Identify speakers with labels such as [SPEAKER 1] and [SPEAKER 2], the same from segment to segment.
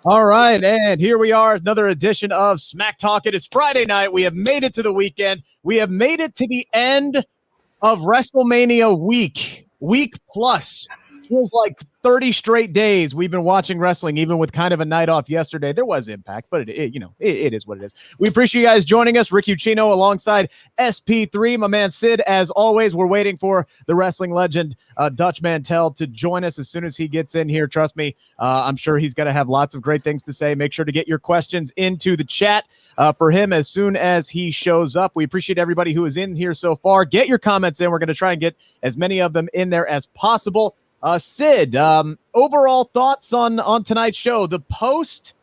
[SPEAKER 1] All right, and here we are, another edition of Smack Talk. It is Friday night. We have made it to the weekend. We have made it to the end of WrestleMania week plus. Feels like 30 straight days we've been watching wrestling, even with kind of a night off yesterday. There was impact, but it is what it is. We appreciate you guys joining us. Rick Ucchino alongside SP3, my man Sid. As always, we're waiting for the wrestling legend Dutch Mantell to join us as soon as he gets in here. Trust me, I'm sure he's going to have lots of great things to say. Make sure to get your questions into the chat for him as soon as he shows up. We appreciate everybody who is in here so far. Get your comments in. We're going to try and get as many of them in there as possible. Sid, overall thoughts on tonight's show, the post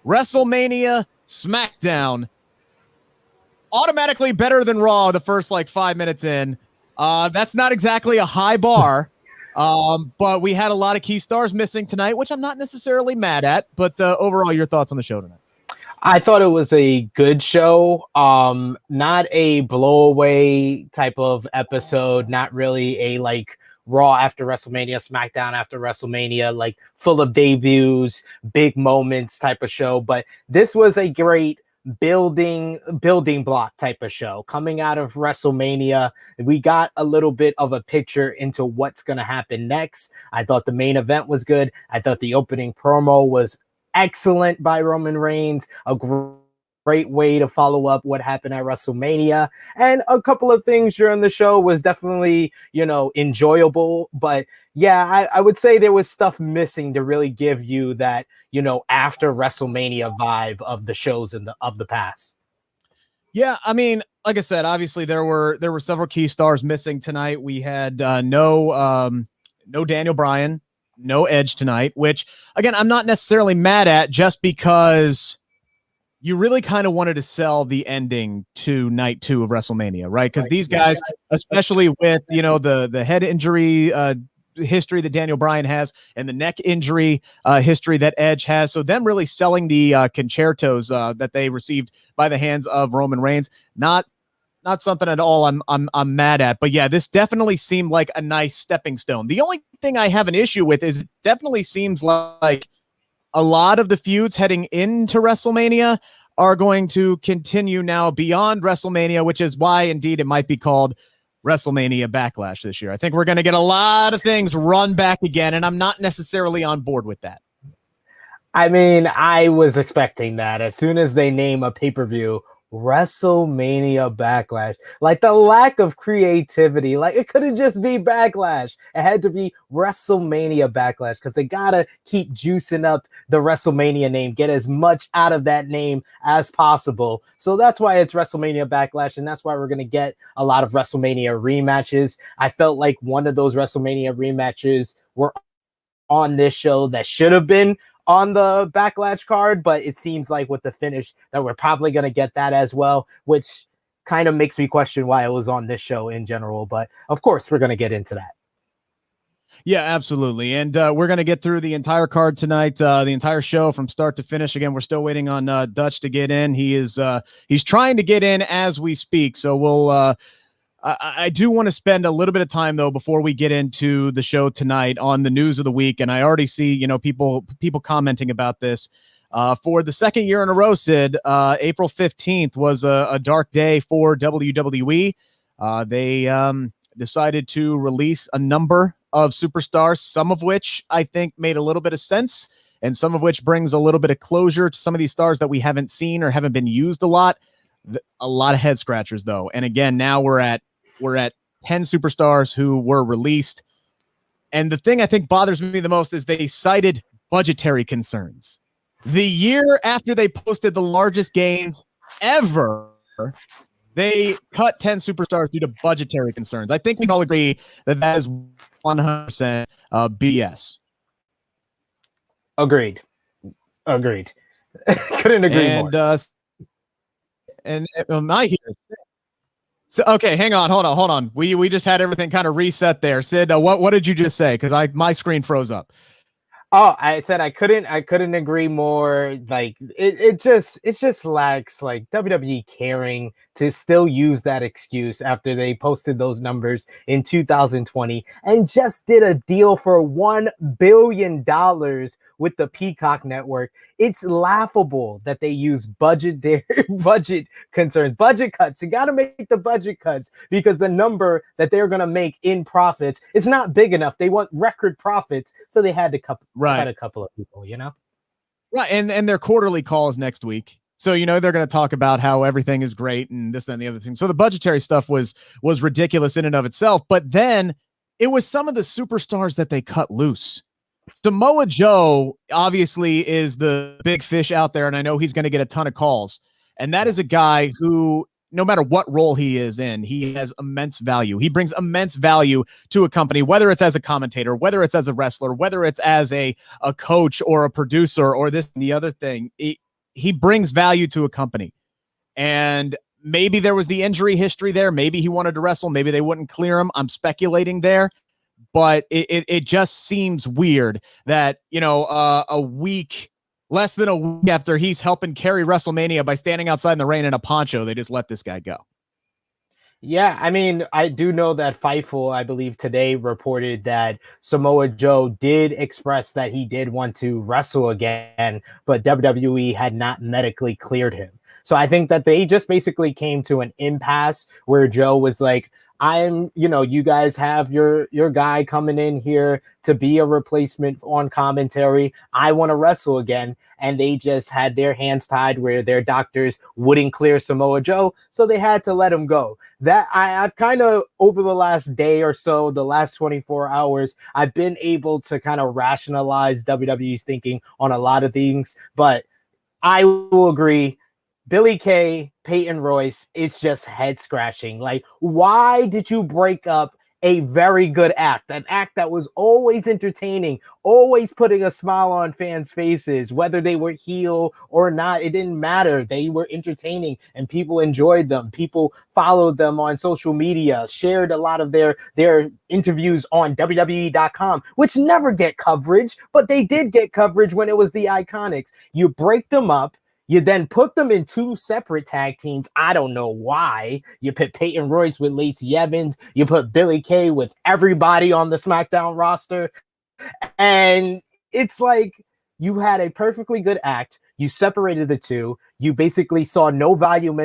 [SPEAKER 1] WrestleMania SmackDown, automatically better than Raw the first 5 minutes in. That's not exactly a high bar, but we had a lot of key stars missing tonight, which I'm not necessarily mad at. But overall, your thoughts on the show tonight?
[SPEAKER 2] I thought it was a good show. Not a blowaway type of episode. Not really a Raw after WrestleMania, SmackDown after WrestleMania, full of debuts, big moments type of show. But this was a great building block type of show. Coming out of WrestleMania, we got a little bit of a picture into what's going to happen next. I thought the main event was good. I thought the opening promo was excellent by Roman Reigns. A great way to follow up what happened at WrestleMania. And a couple of things during the show was definitely, enjoyable. But yeah, I would say there was stuff missing to really give you that, after WrestleMania vibe of the shows of the past.
[SPEAKER 1] Yeah, I mean, like I said, obviously there were several key stars missing tonight. We had no Daniel Bryan, no Edge tonight, which again, I'm not necessarily mad at, just because you really kind of wanted to sell the ending to night 2 of WrestleMania, right? Because these guys, especially with, the head injury history that Daniel Bryan has and the neck injury history that Edge has. So them really selling the concertos that they received by the hands of Roman Reigns, not something at all I'm mad at. But yeah, this definitely seemed like a nice stepping stone. The only thing I have an issue with is it definitely seems like a lot of the feuds heading into WrestleMania are going to continue now beyond WrestleMania, which is why indeed it might be called WrestleMania Backlash this year. I think we're going to get a lot of things run back again, and I'm not necessarily on board with that.
[SPEAKER 2] I mean, I was expecting that as soon as they name a pay-per-view WrestleMania Backlash. The lack of creativity, it couldn't just be Backlash. It had to be WrestleMania Backlash, because they gotta keep juicing up the WrestleMania name, get as much out of that name as possible. So that's why it's WrestleMania Backlash, and that's why we're gonna get a lot of WrestleMania rematches. I felt like one of those WrestleMania rematches were on this show that should have been on the Backlash card, but it seems like with the finish that we're probably going to get that as well, which kind of makes me question why it was on this show in general. But of course, we're going to get into that.
[SPEAKER 1] Yeah, absolutely. And we're going to get through the entire card tonight, the entire show from start to finish. Again, we're still waiting on Dutch to get in. He's trying to get in as we speak. So we'll I do want to spend a little bit of time, though, before we get into the show tonight on the news of the week. And I already see, people commenting about this. For the second year in a row, Sid, April 15th was a dark day for WWE. They decided to release a number of superstars, some of which I think made a little bit of sense, and some of which brings a little bit of closure to some of these stars that we haven't seen or haven't been used a lot. A lot of head scratchers, though. And again, now we're at 10 superstars who were released. And the thing I think bothers me the most is they cited budgetary concerns. The year after they posted the largest gains ever, they cut 10 superstars due to budgetary concerns. I think we can all agree that is 100% BS.
[SPEAKER 2] Agreed. Couldn't agree more.
[SPEAKER 1] And am I here? So, okay, hang on, hold on. We just had everything kind of reset there. Sid, what did you just say? Because my screen froze up.
[SPEAKER 2] Oh, I said I couldn't agree more. It just lacks WWE caring to still use that excuse after they posted those numbers in 2020 and just did a deal for $1 billion with the Peacock network. It's laughable that they use budget concerns, budget cuts. You got to make the budget cuts because the number that they're going to make in profits is not big enough. They want record profits, so they had to cut a couple of people,
[SPEAKER 1] Right, and their quarterly call is next week. So, they're going to talk about how everything is great and this, that, and the other thing. So the budgetary stuff was ridiculous in and of itself. But then it was some of the superstars that they cut loose. Samoa Joe obviously is the big fish out there, and I know he's going to get a ton of calls. And that is a guy who, no matter what role he is in, he has immense value. He brings immense value to a company, whether it's as a commentator, whether it's as a wrestler, whether it's as a coach or a producer or this and the other thing. He brings value to a company. And maybe there was the injury history there. Maybe he wanted to wrestle. Maybe they wouldn't clear him. I'm speculating there. But it just seems weird that, less than a week after he's helping carry WrestleMania by standing outside in the rain in a poncho, they just let this guy go.
[SPEAKER 2] Yeah, I mean, I do know that Fightful, I believe today, reported that Samoa Joe did express that he did want to wrestle again, but WWE had not medically cleared him. So I think that they just basically came to an impasse where Joe was like, you guys have your guy coming in here to be a replacement on commentary. I want to wrestle again. And they just had their hands tied where their doctors wouldn't clear Samoa Joe. So they had to let him go. That I've kind of, over the last day or so, the last 24 hours, I've been able to kind of rationalize WWE's thinking on a lot of things. But I will agree, Billie Kay, Peyton Royce, it's just head scratching. Like, why did you break up a very good act, an act that was always entertaining, always putting a smile on fans' faces, whether they were heel or not? It didn't matter. They were entertaining and people enjoyed them. People followed them on social media, shared a lot of their interviews on WWE.com, which never get coverage, but they did get coverage when it was the Iconics. You break them up. You then put them in two separate tag teams. I don't know why. You put Peyton Royce with Lacey Evans. You put Billie Kay with everybody on the SmackDown roster. And it's like you had a perfectly good act. You separated the two. You basically saw no value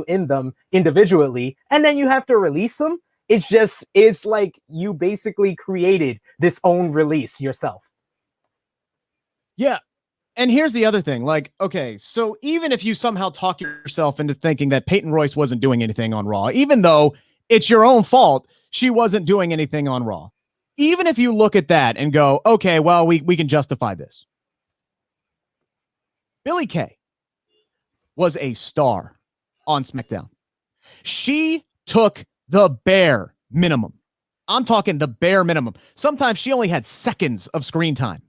[SPEAKER 2] in them individually. And then you have to release them. It's like you basically created this own release yourself.
[SPEAKER 1] Yeah. And here's the other thing. Like, okay, so even if you somehow talk yourself into thinking that Peyton Royce wasn't doing anything on Raw, even though it's your own fault, she wasn't doing anything on Raw. Even if you look at that and go, okay, well, we can justify this. Billie Kay was a star on SmackDown. She took the bare minimum. I'm talking the bare minimum. Sometimes she only had seconds of screen time.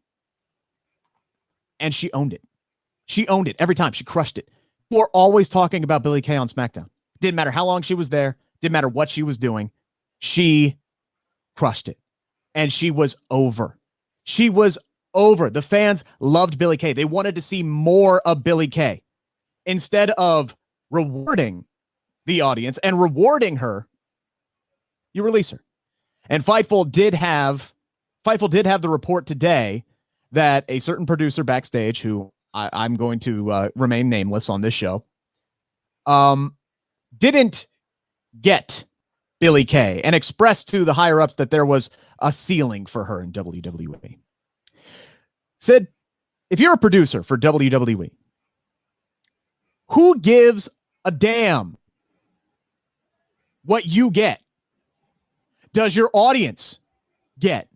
[SPEAKER 1] And she owned it. She owned it every time. She crushed it. We're always talking about Billie Kay on SmackDown. Didn't matter how long she was there. Didn't matter what she was doing. She crushed it. And she was over. She was over. The fans loved Billie Kay. They wanted to see more of Billie Kay. Instead of rewarding the audience and rewarding her, you release her. And Fightful did have the report today that a certain producer backstage, who I'm going to remain nameless on this show, didn't get Billie Kay and expressed to the higher ups that there was a ceiling for her in WWE. Said, if you're a producer for WWE, who gives a damn what you get? Does your audience get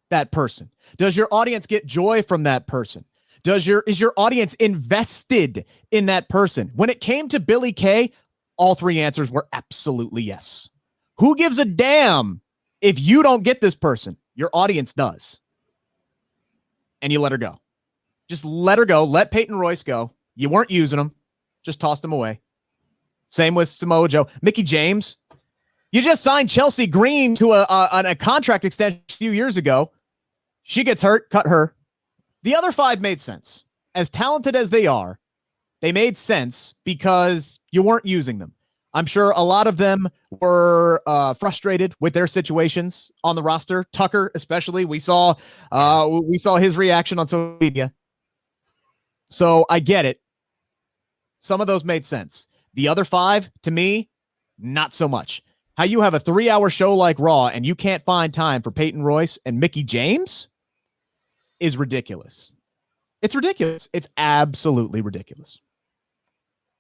[SPEAKER 1] that person? Does your audience get joy from that person? Is your audience invested in that person? When it came to Billie Kay, all three answers were absolutely yes. Who gives a damn if you don't get this person? Your audience does. And you let her go. Just let her go. Let Peyton Royce go. You weren't using them. Just tossed them away. Same with Samoa Joe. Mickie James. You just signed Chelsea Green to a contract extension a few years ago. She gets hurt, cut her. The other five made sense. As talented as they are, they made sense because you weren't using them. I'm sure a lot of them were frustrated with their situations on the roster. Tucker, especially, we saw his reaction on social media. So I get it. Some of those made sense. The other 5, to me, not so much. How you have a 3-hour show like Raw and you can't find time for Peyton Royce and Mickie James is ridiculous. It's ridiculous. It's absolutely ridiculous.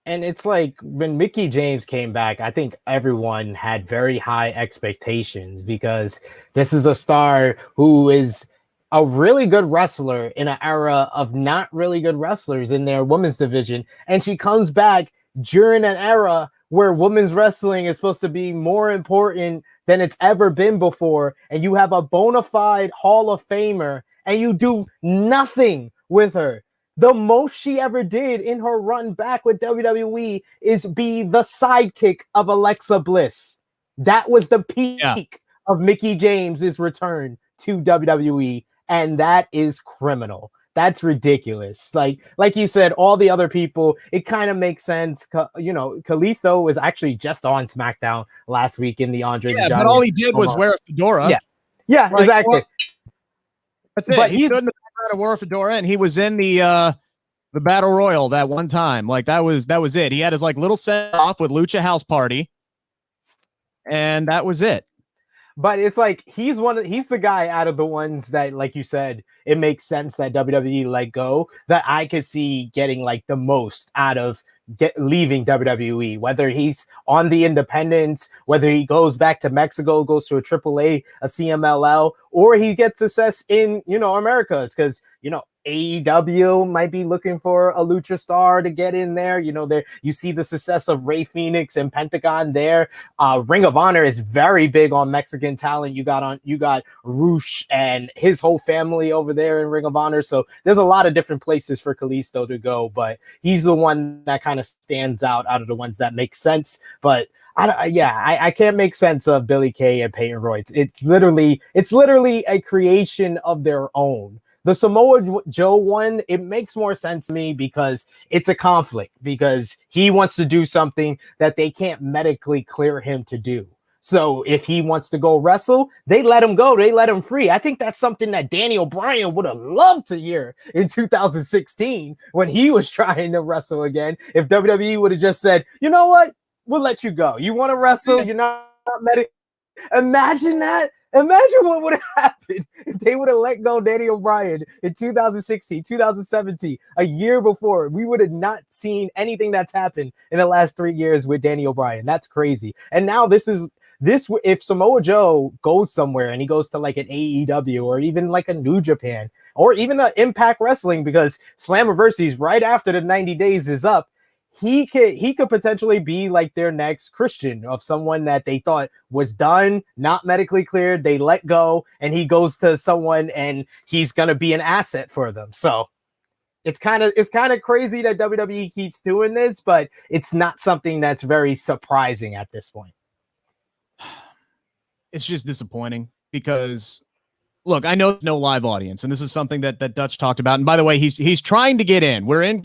[SPEAKER 2] And it's like when Mickie James came back, I think everyone had very high expectations because this is a star who is a really good wrestler in an era of not really good wrestlers in their women's division. And she comes back during an era where women's wrestling is supposed to be more important than it's ever been before. And you have a bona fide Hall of Famer and you do nothing with her. The most she ever did in her run back with WWE is be the sidekick of Alexa Bliss. That was the peak of Mickie James's return to WWE, and that is criminal. That's ridiculous. Like you said, all the other people, it kind of makes sense. You know, Kalisto was actually just on SmackDown last week in the Andre the Giant.
[SPEAKER 1] But all he did was wear a fedora.
[SPEAKER 2] Yeah, like, exactly.
[SPEAKER 1] Well, that's it. But he stood in the background and wore a fedora, and he was in the Battle Royal that one time. Like that was it. He had his like little set off with Lucha House Party, and that was it.
[SPEAKER 2] But it's like he's the guy out of the ones that, like you said, it makes sense that WWE let go, that I could see getting like the most out of leaving WWE, whether he's on the independents, whether he goes back to Mexico, goes to a AAA, a CMLL, or he gets success in, Americas, because, AEW might be looking for a lucha star to get in there. There you see the success of Rey Fenix and Pentagon there. Ring of Honor is very big on Mexican talent. You got Rush and his whole family over there in Ring of Honor. So there's a lot of different places for Kalisto to go, but he's the one that kind of stands out of the ones that make sense. But I can't make sense of Billie Kay and Peyton Royce. It's literally a creation of their own. The Samoa Joe one, it makes more sense to me because it's a conflict, because he wants to do something that they can't medically clear him to do. So if he wants to go wrestle, they let him go. They let him free. I think that's something that Daniel Bryan would have loved to hear in 2016 when he was trying to wrestle again. If WWE would have just said, you know what? We'll let you go. You want to wrestle? You're not medic. Imagine that. Imagine what would have happened if they would have let go Daniel Bryan in 2016, 2017, a year before. We would have not seen anything that's happened in the last 3 years with Daniel Bryan. That's crazy. And now this, if Samoa Joe goes somewhere and he goes to like an AEW or even like a New Japan or even an Impact Wrestling, because Slammiversary is right after the 90 days is up, he could potentially be like their next Christian, of someone that they thought was done, not medically cleared. They let go, and he goes to someone, and he's gonna be an asset for them. So it's kind of crazy that WWE keeps doing this, but it's not something that's very surprising at this point.
[SPEAKER 1] It's just disappointing because, look, I know no live audience, and this is something that Dutch talked about. And by the way, he's trying to get in. We're in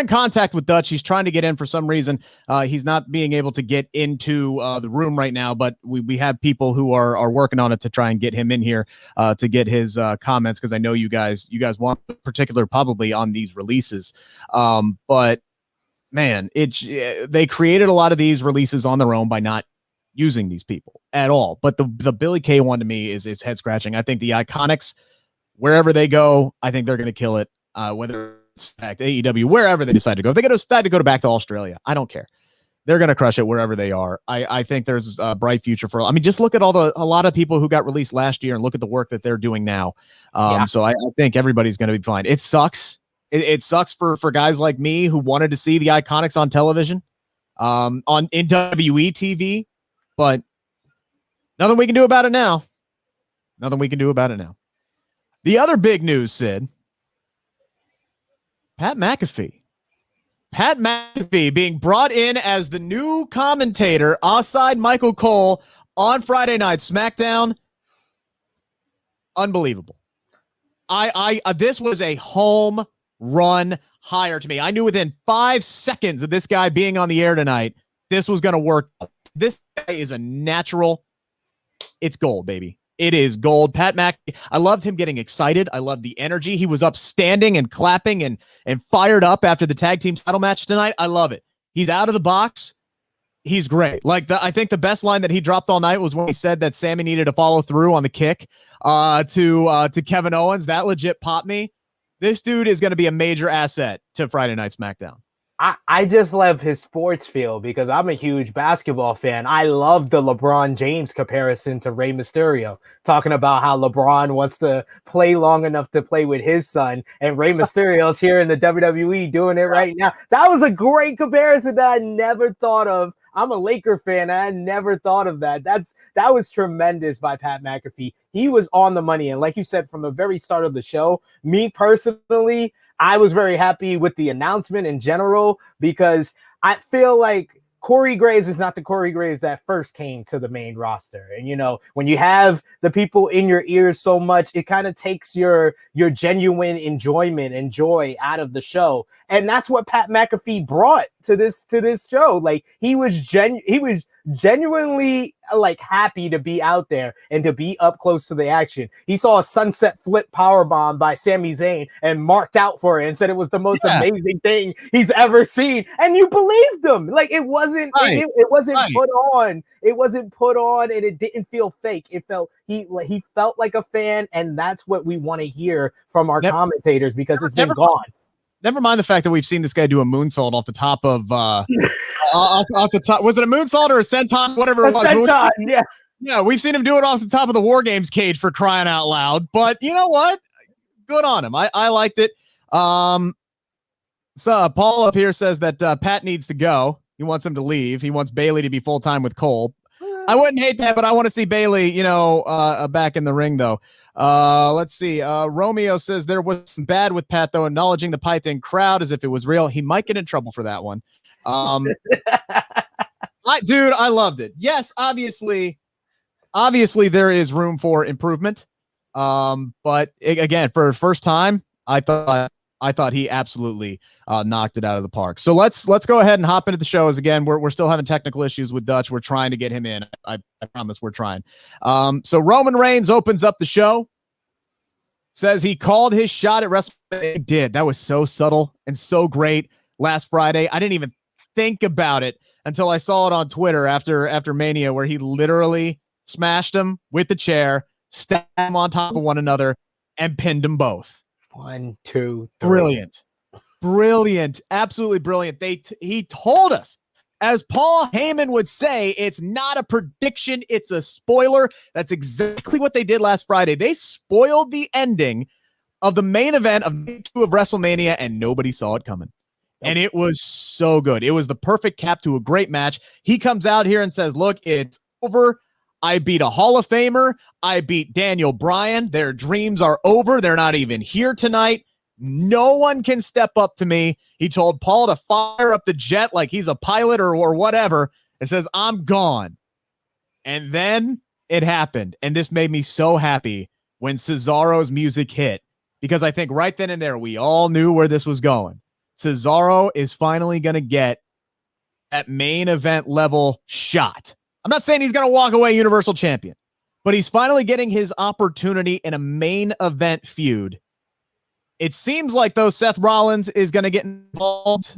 [SPEAKER 1] contact with Dutch. He's trying to get in for some reason. He's not being able to get into the room right now, but we have people who are working on it to try and get him in here to get his comments, because I know you guys want particular probably on these releases. But man, they created a lot of these releases on their own by not using these people at all. But the Billie Kay one to me is head scratching. I think the Iconics, wherever they go, I think they're going to kill it. Whether it's AEW, wherever they decide to go, if they decide to go back to Australia, I don't care. They're going to crush it wherever they are. I think there's a bright future for. I mean, just look at a lot of people who got released last year and look at the work that they're doing now. So I think everybody's going to be fine. It sucks. It sucks for guys like me who wanted to see the Iconics on television, in WWE TV. But nothing we can do about it now. Nothing we can do about it now. The other big news, Sid. Pat McAfee. Pat McAfee being brought in as the new commentator alongside Michael Cole on Friday Night SmackDown. Unbelievable. This was a home run hire to me. I knew within 5 seconds of this guy being on the air tonight this was going to work. This guy is a natural. It's gold, baby. It is gold. Pat McAfee, I loved him getting excited. I loved the energy. He was up standing and clapping and fired up after the tag team title match tonight. I love it. He's out of the box. He's great. Like I think the best line that he dropped all night was when he said that Sammy needed to follow through on the kick to Kevin Owens. That legit popped me. This dude is going to be a major asset to Friday Night SmackDown.
[SPEAKER 2] I just love his sports feel because I'm a huge basketball fan. I love the LeBron James comparison to Rey Mysterio, talking about how LeBron wants to play long enough to play with his son, and Rey Mysterio's here in the WWE doing it right now. That was a great comparison that I never thought of. I'm a Laker fan. I never thought of that. That was tremendous by Pat McAfee. He was on the money. And like you said, from the very start of the show, me personally, I was very happy with the announcement in general because I feel like Corey Graves is not the Corey Graves that first came to the main roster. And, you know, when you have the people in your ears so much, it kind of takes your genuine enjoyment and joy out of the show. And that's what Pat McAfee brought to this show. Like he was genuinely like happy to be out there and to be up close to the action. He saw a sunset flip powerbomb by Sami Zayn and marked out for it and said it was the most amazing thing he's ever seen. And you believed him. Like it wasn't it wasn't put on. It wasn't put on and it didn't feel fake. It felt he felt like a fan, and that's what we want to hear from our commentators because it's been gone.
[SPEAKER 1] Never mind the fact that we've seen this guy do a moonsault off the top of off the top. Was it a moonsault or a senton? Whatever it was.
[SPEAKER 2] Senton, yeah.
[SPEAKER 1] Yeah, we've seen him do it off the top of the War Games cage for crying out loud. But you know what? Good on him. I liked it. So Paul up here says that Pat needs to go. He wants him to leave. He wants Bailey to be full-time with Cole. I wouldn't hate that, but I want to see Bailey, back in the ring, though. Let's see. Romeo says there was some bad with Pat, though, acknowledging the piped-in crowd as if it was real. He might get in trouble for that one. I loved it. Yes, obviously there is room for improvement. But again, for the first time, I thought he absolutely knocked it out of the park. So let's go ahead and hop into the show. As again, we're still having technical issues with Dutch. We're trying to get him in. I promise we're trying. So Roman Reigns opens up the show. Says he called his shot at WrestleMania. He did. That was so subtle and so great last Friday. I didn't even think about it until I saw it on Twitter after Mania, where he literally smashed him with the chair, stacked them on top of one another, and pinned them both.
[SPEAKER 2] 1, 2, 3.
[SPEAKER 1] Brilliant. Absolutely brilliant. He told us, as Paul Heyman would say, it's not a prediction, it's a spoiler. That's exactly what they did last Friday. They spoiled the ending of the main event of Night 2 of WrestleMania, and nobody saw it coming. And it was so good. It was the perfect cap to a great match. He comes out here and says, look, it's over. I beat a Hall of Famer. I beat Daniel Bryan. Their dreams are over. They're not even here tonight. No one can step up to me. He told Paul to fire up the jet like he's a pilot or whatever, and says, I'm gone. And then it happened. And this made me so happy when Cesaro's music hit, because I think right then and there, we all knew where this was going. Cesaro is finally going to get that main event level shot. I'm not saying he's going to walk away Universal Champion, but he's finally getting his opportunity in a main event feud. It seems like, though, Seth Rollins is going to get involved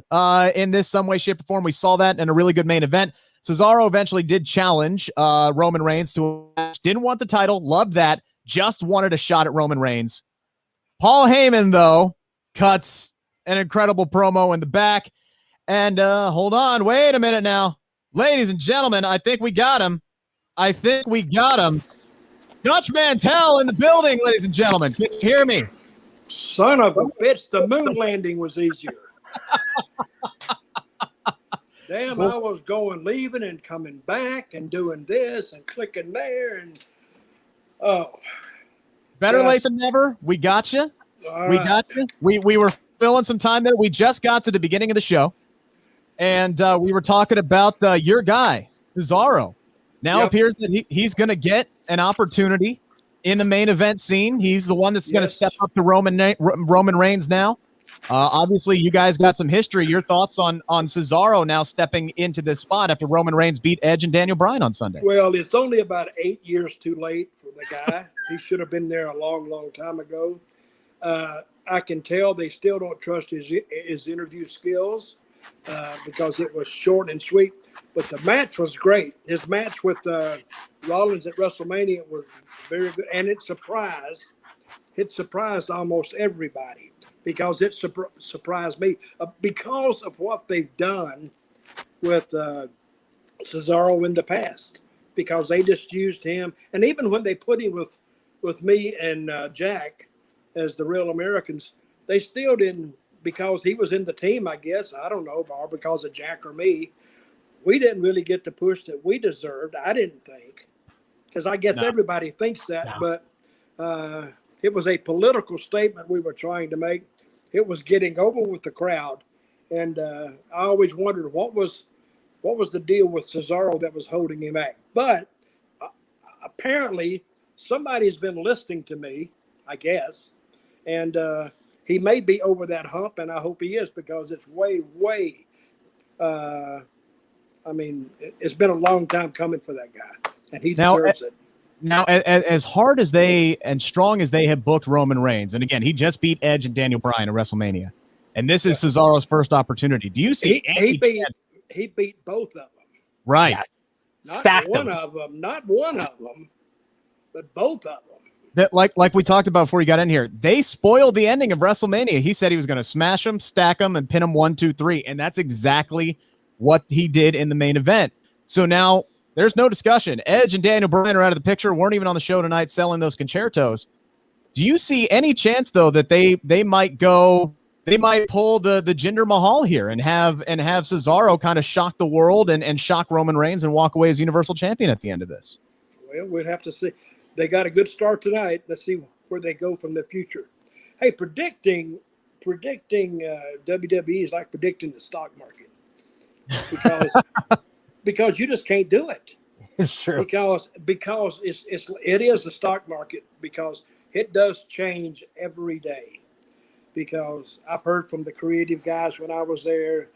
[SPEAKER 1] in this some way, shape, or form. We saw that in a really good main event. Cesaro eventually did challenge Roman Reigns to a match. Didn't want the title. Loved that. Just wanted a shot at Roman Reigns. Paul Heyman, though, cuts an incredible promo in the back. And hold on. Wait a minute now. Ladies and gentlemen, I think we got him. Dutch Mantel in the building, ladies and gentlemen. Can you hear me?
[SPEAKER 3] Son of a bitch, the moon landing was easier. Damn, I was leaving and coming back and doing this and clicking there and
[SPEAKER 1] better late than never. We got you. Got you. We were filling some time there. We just got to the beginning of the show, and we were talking about your guy Cesaro. Now appears that he's going to get an opportunity in the main event scene. He's the one that's going to step up to Roman Reigns now. Obviously, you guys got some history. Your thoughts on Cesaro now stepping into this spot after Roman Reigns beat Edge and Daniel Bryan on Sunday?
[SPEAKER 3] Well, it's only about 8 years too late for the guy. He should have been there a long, long time ago. I can tell they still don't trust his interview skills because it was short and sweet. But the match was great. His match with Rollins at WrestleMania was very good, and it surprised almost everybody because it surprised me because of what they've done with Cesaro in the past. Because they just used him, and even when they put him with me and Jack as the Real Americans, they still didn't, because he was in the team, I guess. I don't know, or because of Jack or me. We didn't really get the push that we deserved, I didn't think. Because I guess everybody thinks that, but it was a political statement we were trying to make. It was getting over with the crowd. And I always wondered what was the deal with Cesaro that was holding him back. But apparently somebody's been listening to me, I guess. And he may be over that hump, and I hope he is, because it's way, it's been a long time coming for that guy, and he deserves it.
[SPEAKER 1] Now, as hard as they and strong as they have booked Roman Reigns, and again, he just beat Edge and Daniel Bryan at WrestleMania, and this is Cesaro's first opportunity. Do you see
[SPEAKER 3] he beat both of them?
[SPEAKER 1] Right.
[SPEAKER 3] Not one of them, but both of them.
[SPEAKER 1] That like we talked about before you got in here, they spoiled the ending of WrestleMania. He said he was going to smash them, stack them, and pin them 1, 2, 3, and that's exactly what he did in the main event. So now there's no discussion. Edge and Daniel Bryan are out of the picture. Weren't even on the show tonight selling those concertos. Do you see any chance though that they might pull the Jinder Mahal here and have Cesaro kind of shock the world and shock Roman Reigns and walk away as Universal Champion at the end of this?
[SPEAKER 3] Well, we'd have to see. They got a good start tonight. Let's see where they go from the future. Hey, predicting WWE is like predicting the stock market because you just can't do it.
[SPEAKER 2] It's true.
[SPEAKER 3] Because it is the stock market, because it does change every day. Because I've heard from the creative guys when I was there,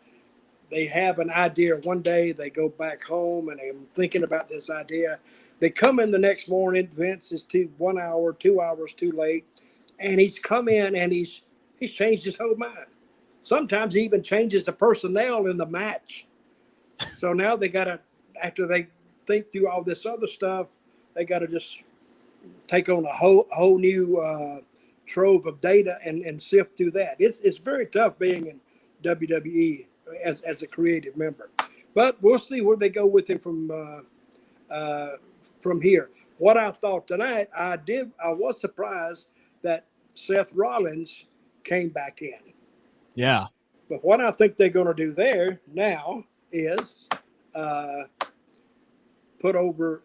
[SPEAKER 3] they have an idea one day, they go back home and they're thinking about this idea. They come in the next morning, Vince is 1 hour, 2 hours too late, and he's come in and he's changed his whole mind. Sometimes he even changes the personnel in the match. So now they got to, after they think through all this other stuff, they got to just take on a whole new trove of data and sift through that. It's very tough being in WWE as a creative member. But we'll see where they go with him from here. What I thought tonight, I was surprised that Seth Rollins came back in.
[SPEAKER 1] Yeah.
[SPEAKER 3] But what I think they're going to do there now is put over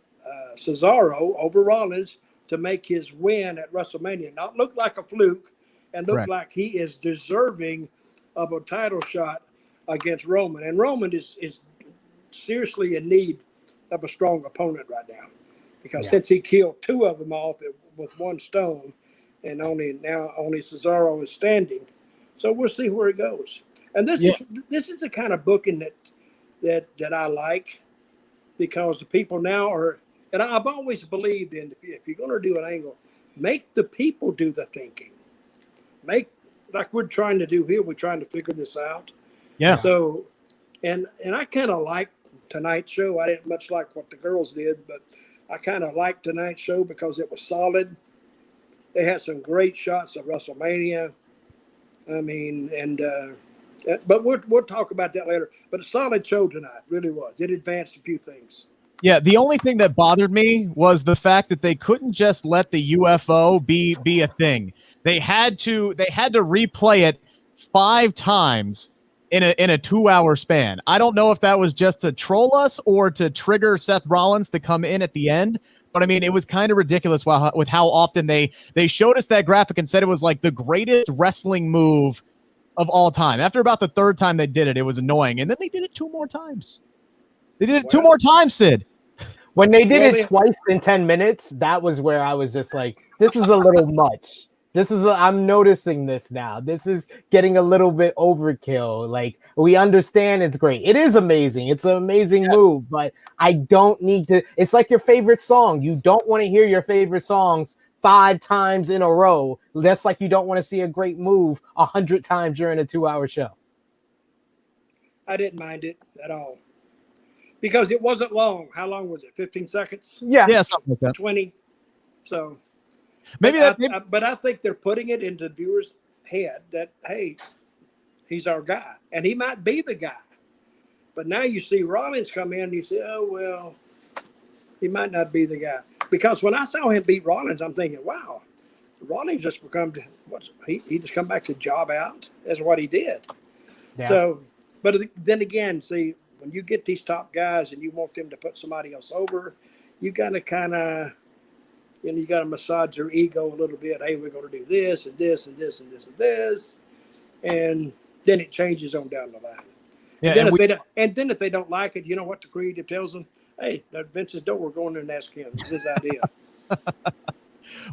[SPEAKER 3] Cesaro over Rollins to make his win at WrestleMania not look like a fluke and look like he is deserving of a title shot against Roman. And Roman is seriously in need of a strong opponent right now, because since he killed 2 of them off with 1 stone, and only Cesaro is standing. So we'll see where it goes. And this is the kind of booking that I like, because the people now are, and I've always believed in, if you're going to do an angle, make the people do the thinking. Make, like we're trying to do here, we're trying to figure this out.
[SPEAKER 1] Yeah.
[SPEAKER 3] So, and I kind of liked tonight's show. I didn't much like what the girls did, but I kind of liked tonight's show because it was solid. They had some great shots of WrestleMania. I mean, but we'll talk about that later. But a solid show tonight, really was. It advanced a few things.
[SPEAKER 1] Yeah, the only thing that bothered me was the fact that they couldn't just let the UFO be a thing. They had to replay it 5 times in a 2-hour span. I don't know if that was just to troll us or to trigger Seth Rollins to come in at the end. But I mean, it was kind of ridiculous with how often they showed us that graphic and said it was like the greatest wrestling move of all time. After about the 3rd time they did it, it was annoying. And then they did it 2 more times. They did it 2 more times, Sid.
[SPEAKER 2] When they did it twice in 10 minutes, that was where I was just like, this is a little much. I'm noticing this now. This is getting a little bit overkill. Like, we understand it's great. It is amazing. It's an amazing move, but I don't need to. It's like your favorite song. You don't want to hear your favorite songs 5 times in a row. That's like you don't want to see a great move 100 times during a 2-hour show.
[SPEAKER 3] I didn't mind it at all because it wasn't long. How long was it? 15 seconds?
[SPEAKER 1] Yeah, something like that.
[SPEAKER 3] 20. So
[SPEAKER 1] Maybe
[SPEAKER 3] but I think they're putting it into the viewer's head that, hey, he's our guy, and he might be the guy. But now you see Rollins come in, and you say, oh, well, he might not be the guy. Because when I saw him beat Rollins, I'm thinking, wow, Rollins just he just come back to job out. That's what he did.
[SPEAKER 2] Yeah.
[SPEAKER 3] So, but then again, see, when you get these top guys and you want them to put somebody else over, you got to kind of, you got to massage their ego a little bit. Hey, we're going to do this and this and this and this and this. And then it changes on down the line.
[SPEAKER 1] Yeah,
[SPEAKER 3] and then if they don't like it, you know what the creative tells them? Hey, that's Vince's door. We're going there and ask him. It's his idea.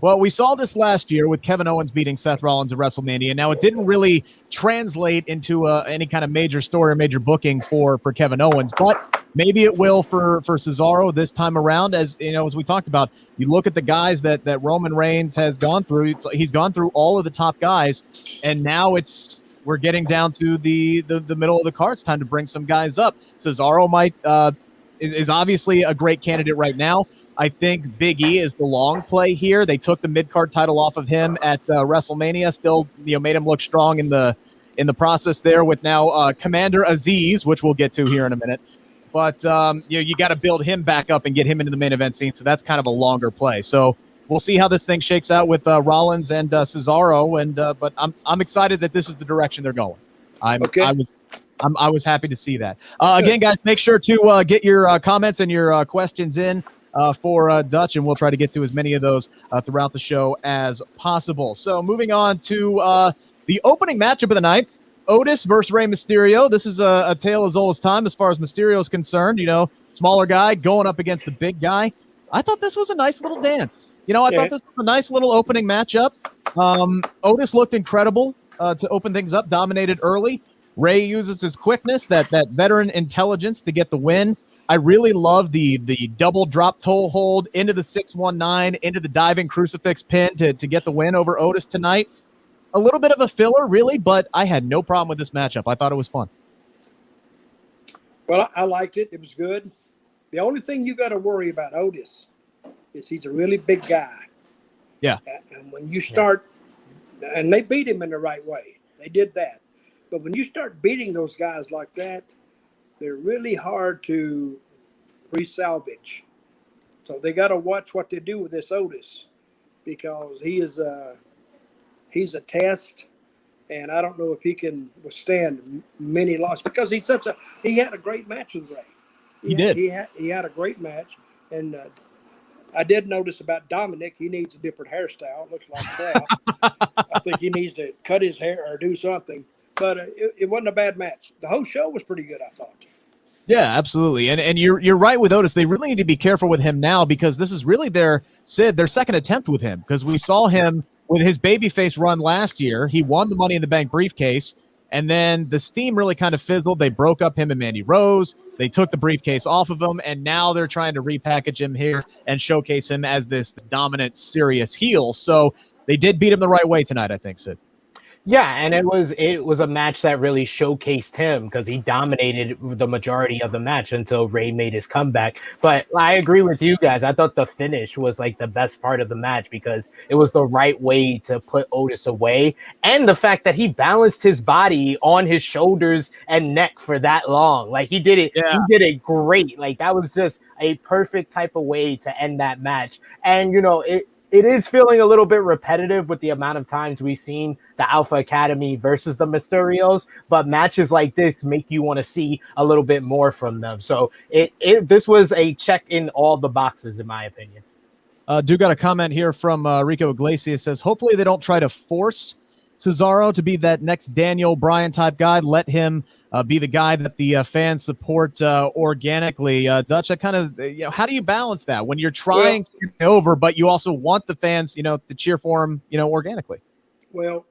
[SPEAKER 1] Well, we saw this last year with Kevin Owens beating Seth Rollins at WrestleMania. Now, it didn't really translate into any kind of major story or major booking for Kevin Owens, but maybe it will for Cesaro this time around. As you know, as we talked about, you look at the guys that Roman Reigns has gone through. He's gone through all of the top guys, and now we're getting down to the middle of the card. It's time to bring some guys up. Cesaro is obviously a great candidate right now. I think Big E is the long play here. They took the mid-card title off of him at WrestleMania. Still, made him look strong in the process there with now Commander Aziz, which we'll get to here in a minute. But you got to build him back up and get him into the main event scene. So that's kind of a longer play. So we'll see how this thing shakes out with Rollins and Cesaro. And but I'm excited that this is the direction they're going. I was happy to see that. Again, guys, make sure to get your comments and your questions in for Dutch, and we'll try to get to as many of those throughout the show as possible. So moving on to the opening matchup of the night, Otis versus Rey Mysterio. This is a tale as old as time as far as Mysterio is concerned. Smaller guy going up against the big guy. I thought this was a nice little dance. I thought this was a nice little opening matchup. Otis looked incredible to open things up, dominated early. Rey uses his quickness, that veteran intelligence to get the win. I really love the double drop toe hold into the 619, into the diving crucifix pin to get the win over Otis tonight. A little bit of a filler, really, but I had no problem with this matchup. I thought it was fun.
[SPEAKER 3] Well, I liked it. It was good. The only thing you got to worry about Otis is he's a really big guy.
[SPEAKER 1] Yeah.
[SPEAKER 3] And when you start, and they beat him in the right way. They did that. But when you start beating those guys like that, they're really hard to resalvage. So they got to watch what they do with this Otis, because he's a test, and I don't know if he can withstand many losses, because he had a great match with Rey. He had a great match, and I did notice about Dominic. He needs a different hairstyle. Looks like crap. I think he needs to cut his hair or do something. But it wasn't a bad match. The whole show was pretty good, I thought.
[SPEAKER 1] Yeah, absolutely. And you're right with Otis. They really need to be careful with him now, because this is really their second attempt with him, because we saw him with his babyface run last year. He won the Money in the Bank briefcase, and then the steam really kind of fizzled. They broke up him and Mandy Rose. They took the briefcase off of him, and now they're trying to repackage him here and showcase him as this dominant, serious heel. So they did beat him the right way tonight, I think, Sid.
[SPEAKER 2] Yeah, and it was a match that really showcased him, because he dominated the majority of the match until Rey made his comeback. But I agree with you guys. I thought the finish was like the best part of the match, because it was the right way to put Otis away, and the fact that he balanced his body on his shoulders and neck for that long. Like, he did it. Yeah. He did it great. Like, that was just a perfect type of way to end that match. And it is feeling a little bit repetitive with the amount of times we've seen the Alpha Academy versus the Mysterios, but matches like this make you want to see a little bit more from them. So this was a check in all the boxes, in my opinion.
[SPEAKER 1] Do got a comment here from Rico Iglesias. Says, hopefully they don't try to force Cesaro to be that next Daniel Bryan type guy. Let him be the guy that the fans support organically. Dutch, that kind of, how do you balance that when you're trying to get over, but you also want the fans, to cheer for him, organically?
[SPEAKER 3] Well,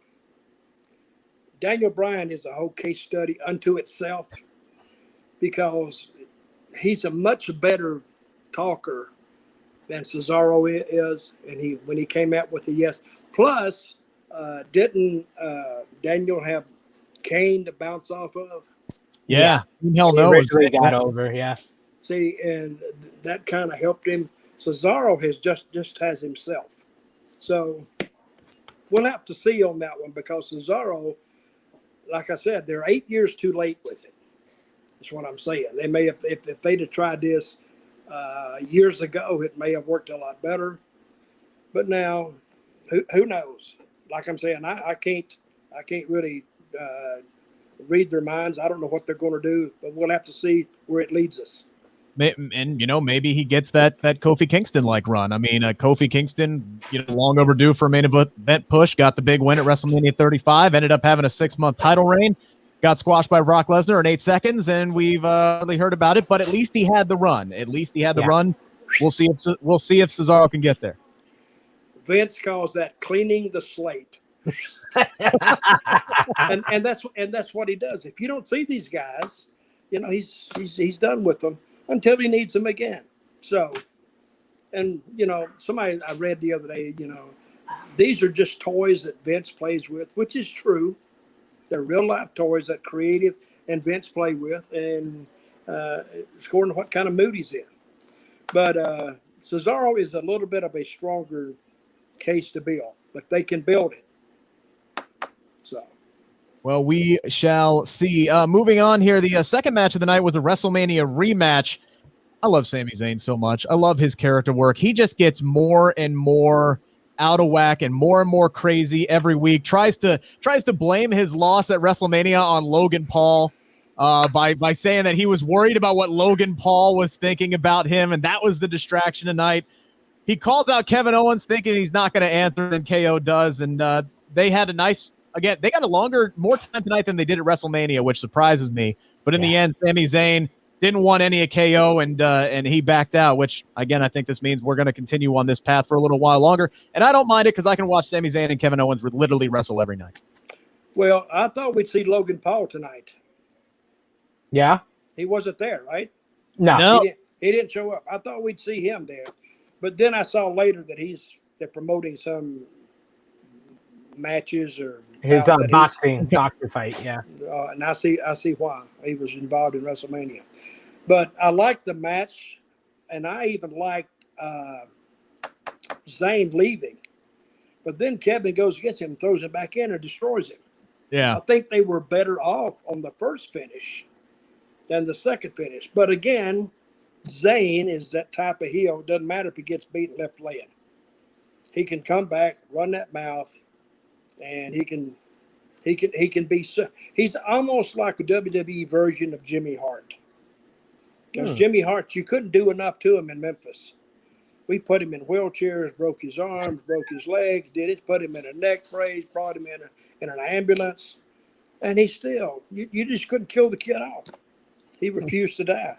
[SPEAKER 3] Daniel Bryan is a whole case study unto itself because he's a much better talker than Cesaro is, and when he came out with the yes. Plus, didn't Daniel have Kane to bounce off of?
[SPEAKER 1] Yeah. Hell
[SPEAKER 2] He
[SPEAKER 1] no.
[SPEAKER 2] originally got over, yeah.
[SPEAKER 3] See, and that kind of helped him. Cesaro has just has himself. So we'll have to see on that one because Cesaro, like I said, they're 8 years too late with it. That's what I'm saying. They may have, if they'd have tried this years ago, it may have worked a lot better. But now, who knows? Like I'm saying, I can't really read their minds. I don't know what they're going to do, but we'll have to see where it leads us.
[SPEAKER 1] And maybe he gets that Kofi Kingston like run. I mean, Kofi Kingston, long overdue for a main event push, got the big win at WrestleMania 35, ended up having a 6-month title reign, got squashed by Brock Lesnar in 8 seconds, and we've really heard about it. But at least he had the run. Run. We'll see if Cesaro can get there.
[SPEAKER 3] Vince calls that cleaning the slate. and that's what he does. If you don't see these guys, he's done with them until he needs them again. So, and somebody I read the other day, these are just toys that Vince plays with, which is true. They're real life toys that creative and Vince play with, and according to what kind of mood he's in. But Cesaro is a little bit of a stronger case to build, but they can build it. So.
[SPEAKER 1] Well, we shall see. Moving on here, the second match of the night was a WrestleMania rematch. I love Sami Zayn so much. I love his character work. He just gets more and more out of whack and more crazy every week. Tries to blame his loss at WrestleMania on Logan Paul by saying that he was worried about what Logan Paul was thinking about him, and that was the distraction tonight. He calls out Kevin Owens thinking he's not going to answer than KO does, and they had a nice. Again, they got more time tonight than they did at WrestleMania, which surprises me. But in the end, Sami Zayn didn't want any of KO, and he backed out, which, again, I think this means we're going to continue on this path for a little while longer. And I don't mind it because I can watch Sami Zayn and Kevin Owens literally wrestle every night.
[SPEAKER 3] Well, I thought we'd see Logan Paul tonight.
[SPEAKER 2] Yeah?
[SPEAKER 3] He wasn't there, right?
[SPEAKER 2] No.
[SPEAKER 3] He didn't show up. I thought we'd see him there. But then I saw later that they're promoting some matches or
[SPEAKER 2] his boxing fight, yeah.
[SPEAKER 3] And I see why he was involved in WrestleMania. But I liked the match, and I even liked Zayn leaving. But then Kevin goes against him, throws him back in, and destroys him.
[SPEAKER 1] Yeah.
[SPEAKER 3] I think they were better off on the first finish than the second finish. But again, Zayn is that type of heel. Doesn't matter if he gets beaten left laying. He can come back, run that mouth, and he can be. He's almost like a WWE version of Jimmy Hart. Because Jimmy Hart, you couldn't do enough to him in Memphis. We put him in wheelchairs, broke his arms, broke his legs, did it, put him in a neck brace, brought him in an ambulance, and he still, you just couldn't kill the kid off. He refused to die,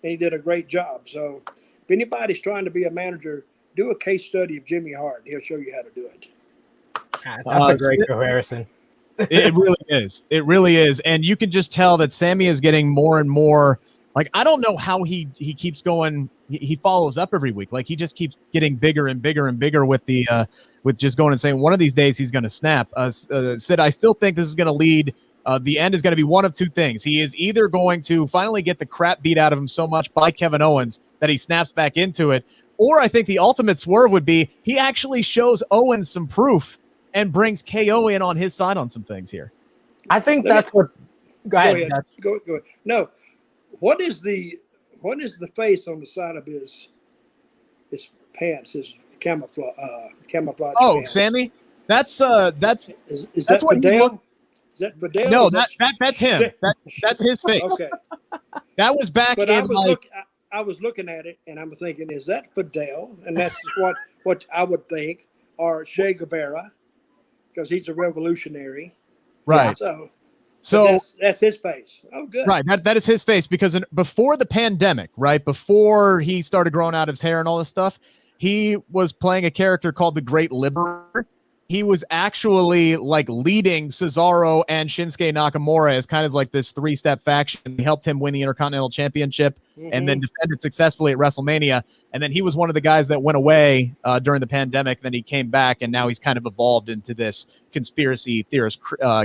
[SPEAKER 3] and he did a great job. So if anybody's trying to be a manager, do a case study of Jimmy Hart. He'll show you how to do it.
[SPEAKER 2] That's a great comparison.
[SPEAKER 1] It really is. It really is. And you can just tell that Sammy is getting more and more. Like, I don't know how he keeps going. He follows up every week. Like, he just keeps getting bigger and bigger and bigger with with just going and saying one of these days he's going to snap. Sid, I still think this is going to lead. The end is going to be one of two things. He is either going to finally get the crap beat out of him so much by Kevin Owens that he snaps back into it, or I think the ultimate swerve would be he actually shows Owens some proof and brings KO in on his side on some things here.
[SPEAKER 2] I think that's what. Go ahead.
[SPEAKER 3] Go ahead. No, what is the face on the side of his pants? His camouflage.
[SPEAKER 1] Oh,
[SPEAKER 3] pants.
[SPEAKER 1] Sammy, that's
[SPEAKER 3] is that
[SPEAKER 1] what
[SPEAKER 3] Vidal? Is that Vidal?
[SPEAKER 1] No, that's him. That's his face.
[SPEAKER 3] Okay,
[SPEAKER 1] that was back.
[SPEAKER 3] But
[SPEAKER 1] in
[SPEAKER 3] I was looking at it and I'm thinking, is that Vidal? And that's what I would think, or Che Guevara, because he's a revolutionary,
[SPEAKER 1] right? So
[SPEAKER 3] that's his face. Oh, good.
[SPEAKER 1] Right. That is his face because before the pandemic, right, before he started growing out his hair and all this stuff, he was playing a character called the Great Liberator. he was actually like leading Cesaro and Shinsuke Nakamura as kind of like this 3-step faction. He helped him win the Intercontinental Championship and then defended successfully at WrestleMania. And then he was one of the guys that went away during the pandemic. Then he came back, and now he's kind of evolved into this conspiracy theorist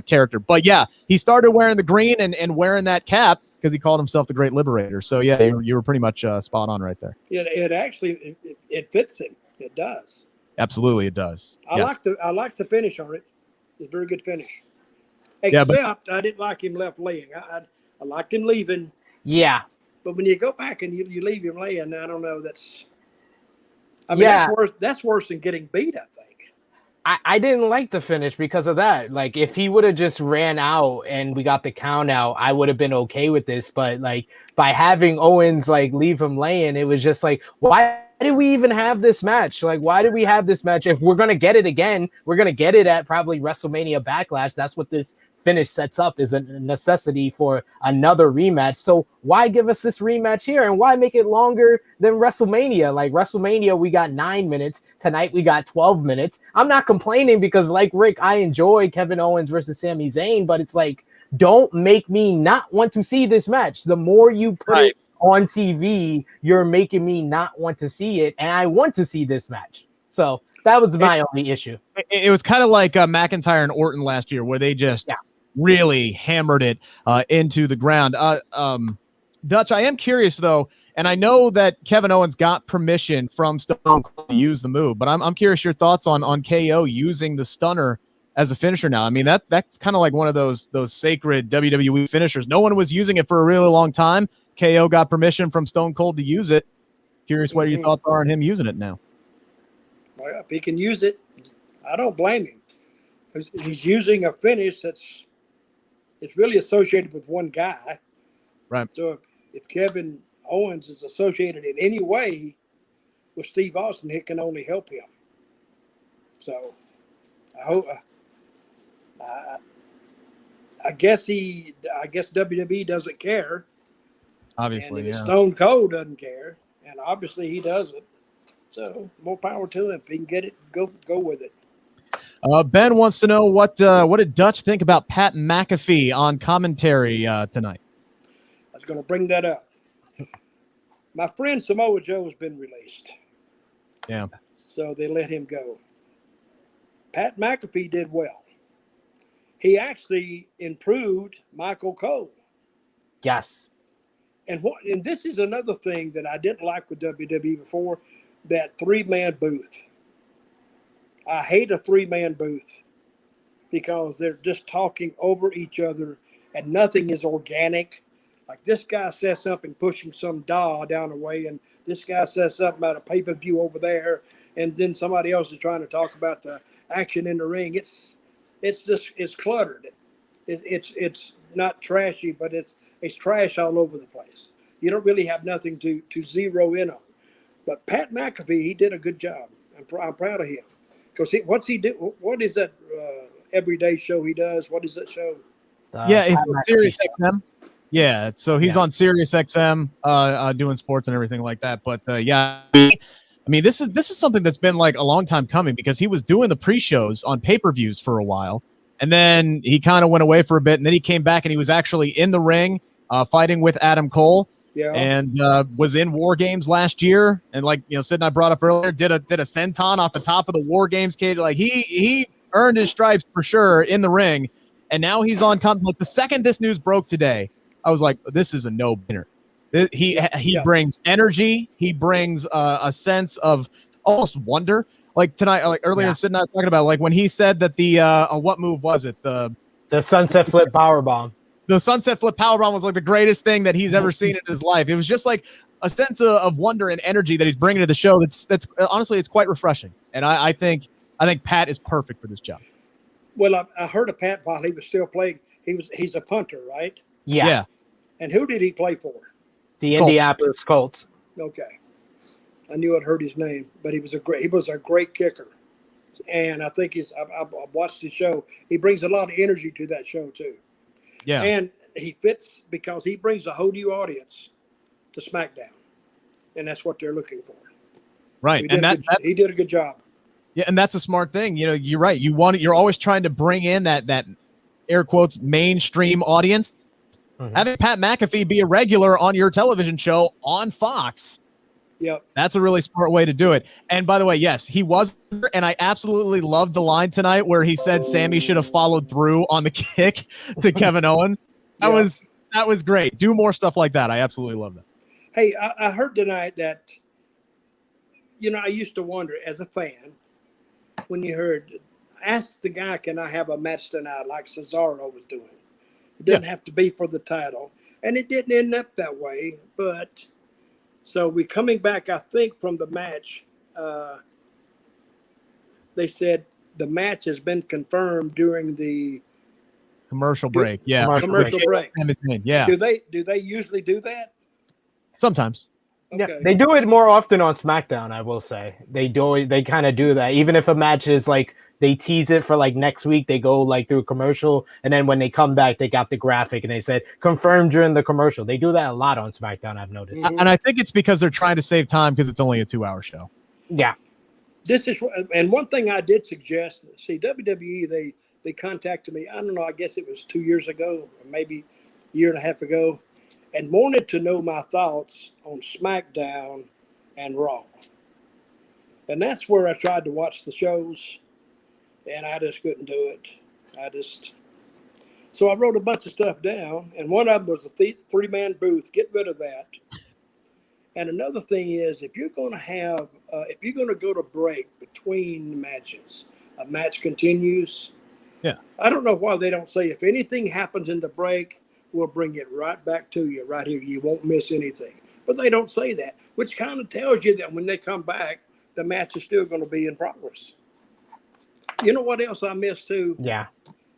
[SPEAKER 1] character. But yeah, he started wearing the green and wearing that cap because he called himself the Great Liberator. So yeah, you were pretty much spot on right there.
[SPEAKER 3] It actually it fits him. It does.
[SPEAKER 1] Absolutely, it does.
[SPEAKER 3] I like the finish on it. It's a very good finish. Except I didn't like him left laying. I liked him leaving.
[SPEAKER 2] Yeah.
[SPEAKER 3] But when you go back and you leave him laying, I don't know. That's worse than getting beat, I think.
[SPEAKER 2] I didn't like the finish because of that. Like, if he would have just ran out and we got the count out, I would have been okay with this. But like, by having Owens like leave him laying, it was just like, why did we even have this match? Like, why did we have this match? If we're gonna get it again, we're gonna get it at probably WrestleMania Backlash. That's what this finish sets up, is a necessity for another rematch. So why give us this rematch here, and why make it longer than WrestleMania? Like, WrestleMania, we got 9 minutes. Tonight we got 12 minutes. I'm not complaining because, like Rick, I enjoy Kevin Owens versus Sami Zayn, but it's like, don't make me not want to see this match. The more you put it on TV, you're making me not want to see it, and I want to see this match. So that was my only issue.
[SPEAKER 1] It was kind of like McIntyre and Orton last year, where they just really hammered it into the ground. Dutch, I am curious though, and I know that Kevin Owens got permission from Stone Cold to use the move, but I'm curious your thoughts on KO using the stunner as a finisher now. I mean, that's kind of like one of those sacred WWE finishers. No one was using it for a really long time. KO got permission from Stone Cold to use it. Curious what your thoughts are on him using it now.
[SPEAKER 3] Well, if he can use it, I don't blame him. He's using a finish it's really associated with one guy.
[SPEAKER 1] Right.
[SPEAKER 3] So if Kevin Owens is associated in any way with Steve Austin, it can only help him. So I hope. I guess WWE doesn't care.
[SPEAKER 1] Obviously,
[SPEAKER 3] and Stone Cold doesn't care, and obviously he doesn't. So more power to him. If he can get it, go with it.
[SPEAKER 1] Ben wants to know what did Dutch think about Pat McAfee on commentary tonight?
[SPEAKER 3] I was going to bring that up. My friend Samoa Joe has been released.
[SPEAKER 1] Yeah.
[SPEAKER 3] So they let him go. Pat McAfee did well. He actually improved Michael Cole.
[SPEAKER 2] Yes.
[SPEAKER 3] And this is another thing that I didn't like with WWE before, that 3-man booth. I hate a 3-man booth because they're just talking over each other and nothing is organic. Like, this guy says something pushing some doll down the way, and this guy says something about a pay-per-view over there, and then somebody else is trying to talk about the action in the ring. It's cluttered. It's not trashy, but it's trash all over the place. You don't really have nothing to zero in on. But Pat McAfee, he did a good job. I'm proud of him. Because what is that everyday show he does? What is that show?
[SPEAKER 1] He's on Sirius XM. Yeah, so he's on Sirius XM doing sports and everything like that. But I mean, this is something that's been like a long time coming, because he was doing the pre-shows on pay-per-views for a while, and then he kind of went away for a bit, and then he came back and he was actually in the ring fighting with Adam Cole. Yeah. And was in War Games last year, and like Sid and I brought up earlier, did a senton off the top of the War Games cage. Like, he earned his stripes for sure in the ring, and now he's on. Like, the second this news broke today, I was like, this is a no-brainer. He brings energy. He brings a sense of almost wonder. Like tonight, like earlier, Sid and I were talking about, like when he said that the what move was it? The
[SPEAKER 2] sunset flip powerbomb.
[SPEAKER 1] The sunset flip powerbomb was like the greatest thing that he's ever seen in his life. It was just like a sense of wonder and energy that he's bringing to the show. That's honestly, it's quite refreshing. And I think Pat is perfect for this job.
[SPEAKER 3] Well, I heard of Pat while he was still playing. He's a punter, right?
[SPEAKER 2] Yeah.
[SPEAKER 3] And who did he play for?
[SPEAKER 2] The Indianapolis Colts.
[SPEAKER 3] Okay. I knew I'd heard his name, but he was a great kicker. And I think I've watched his show. He brings a lot of energy to that show too. Yeah. And he fits because he brings a whole new audience to SmackDown. And that's what they're looking for.
[SPEAKER 1] Right.
[SPEAKER 3] He did a good job.
[SPEAKER 1] Yeah, and that's a smart thing. You know, you're right. You're always trying to bring in that air quotes mainstream audience.
[SPEAKER 2] Mhm.
[SPEAKER 1] Having Pat McAfee be a regular on your television show on Fox.
[SPEAKER 3] Yep.
[SPEAKER 1] That's a really smart way to do it. And by the way, yes, he was, and I absolutely loved the line tonight where he said Sammy should have followed through on the kick to Kevin Owens. That was great. Do more stuff like that. I absolutely love that.
[SPEAKER 3] Hey, I heard tonight that, I used to wonder as a fan when you heard, ask the guy, can I have a match tonight like Cesaro was doing? It doesn't have to be for the title. And it didn't end up that way. But so we coming back, I think, from the match, they said the match has been confirmed during the
[SPEAKER 1] Commercial break. Yeah.
[SPEAKER 3] commercial break.
[SPEAKER 1] Yeah.
[SPEAKER 3] Do they usually do that?
[SPEAKER 1] Sometimes.
[SPEAKER 3] Okay.
[SPEAKER 2] Yeah, they do it more often on SmackDown, I will say. They kind of do that. Even if a match is like they tease it for like next week, they go like through a commercial, and then when they come back, they got the graphic and they said confirmed during the commercial. They do that a lot on SmackDown, I've noticed.
[SPEAKER 3] Mhm.
[SPEAKER 1] And I think it's because they're trying to save time because it's only a 2-hour show.
[SPEAKER 2] Yeah.
[SPEAKER 3] This is, and one thing I did suggest, see, WWE, they contacted me, I don't know, I guess it was 2 years ago, or maybe a year and a half ago, and wanted to know my thoughts on SmackDown and Raw. And that's where I tried to watch the shows, and I just couldn't do it. So I wrote a bunch of stuff down, and one of them was a three-man booth. Get rid of that. And another thing is, if you're going to go to break between matches, a match continues.
[SPEAKER 1] Yeah.
[SPEAKER 3] I don't know why they don't say if anything happens in the break, we'll bring it right back to you right here. You won't miss anything. But they don't say that, which kind of tells you that when they come back, the match is still going to be in progress. You know what else I missed too?
[SPEAKER 2] Yeah.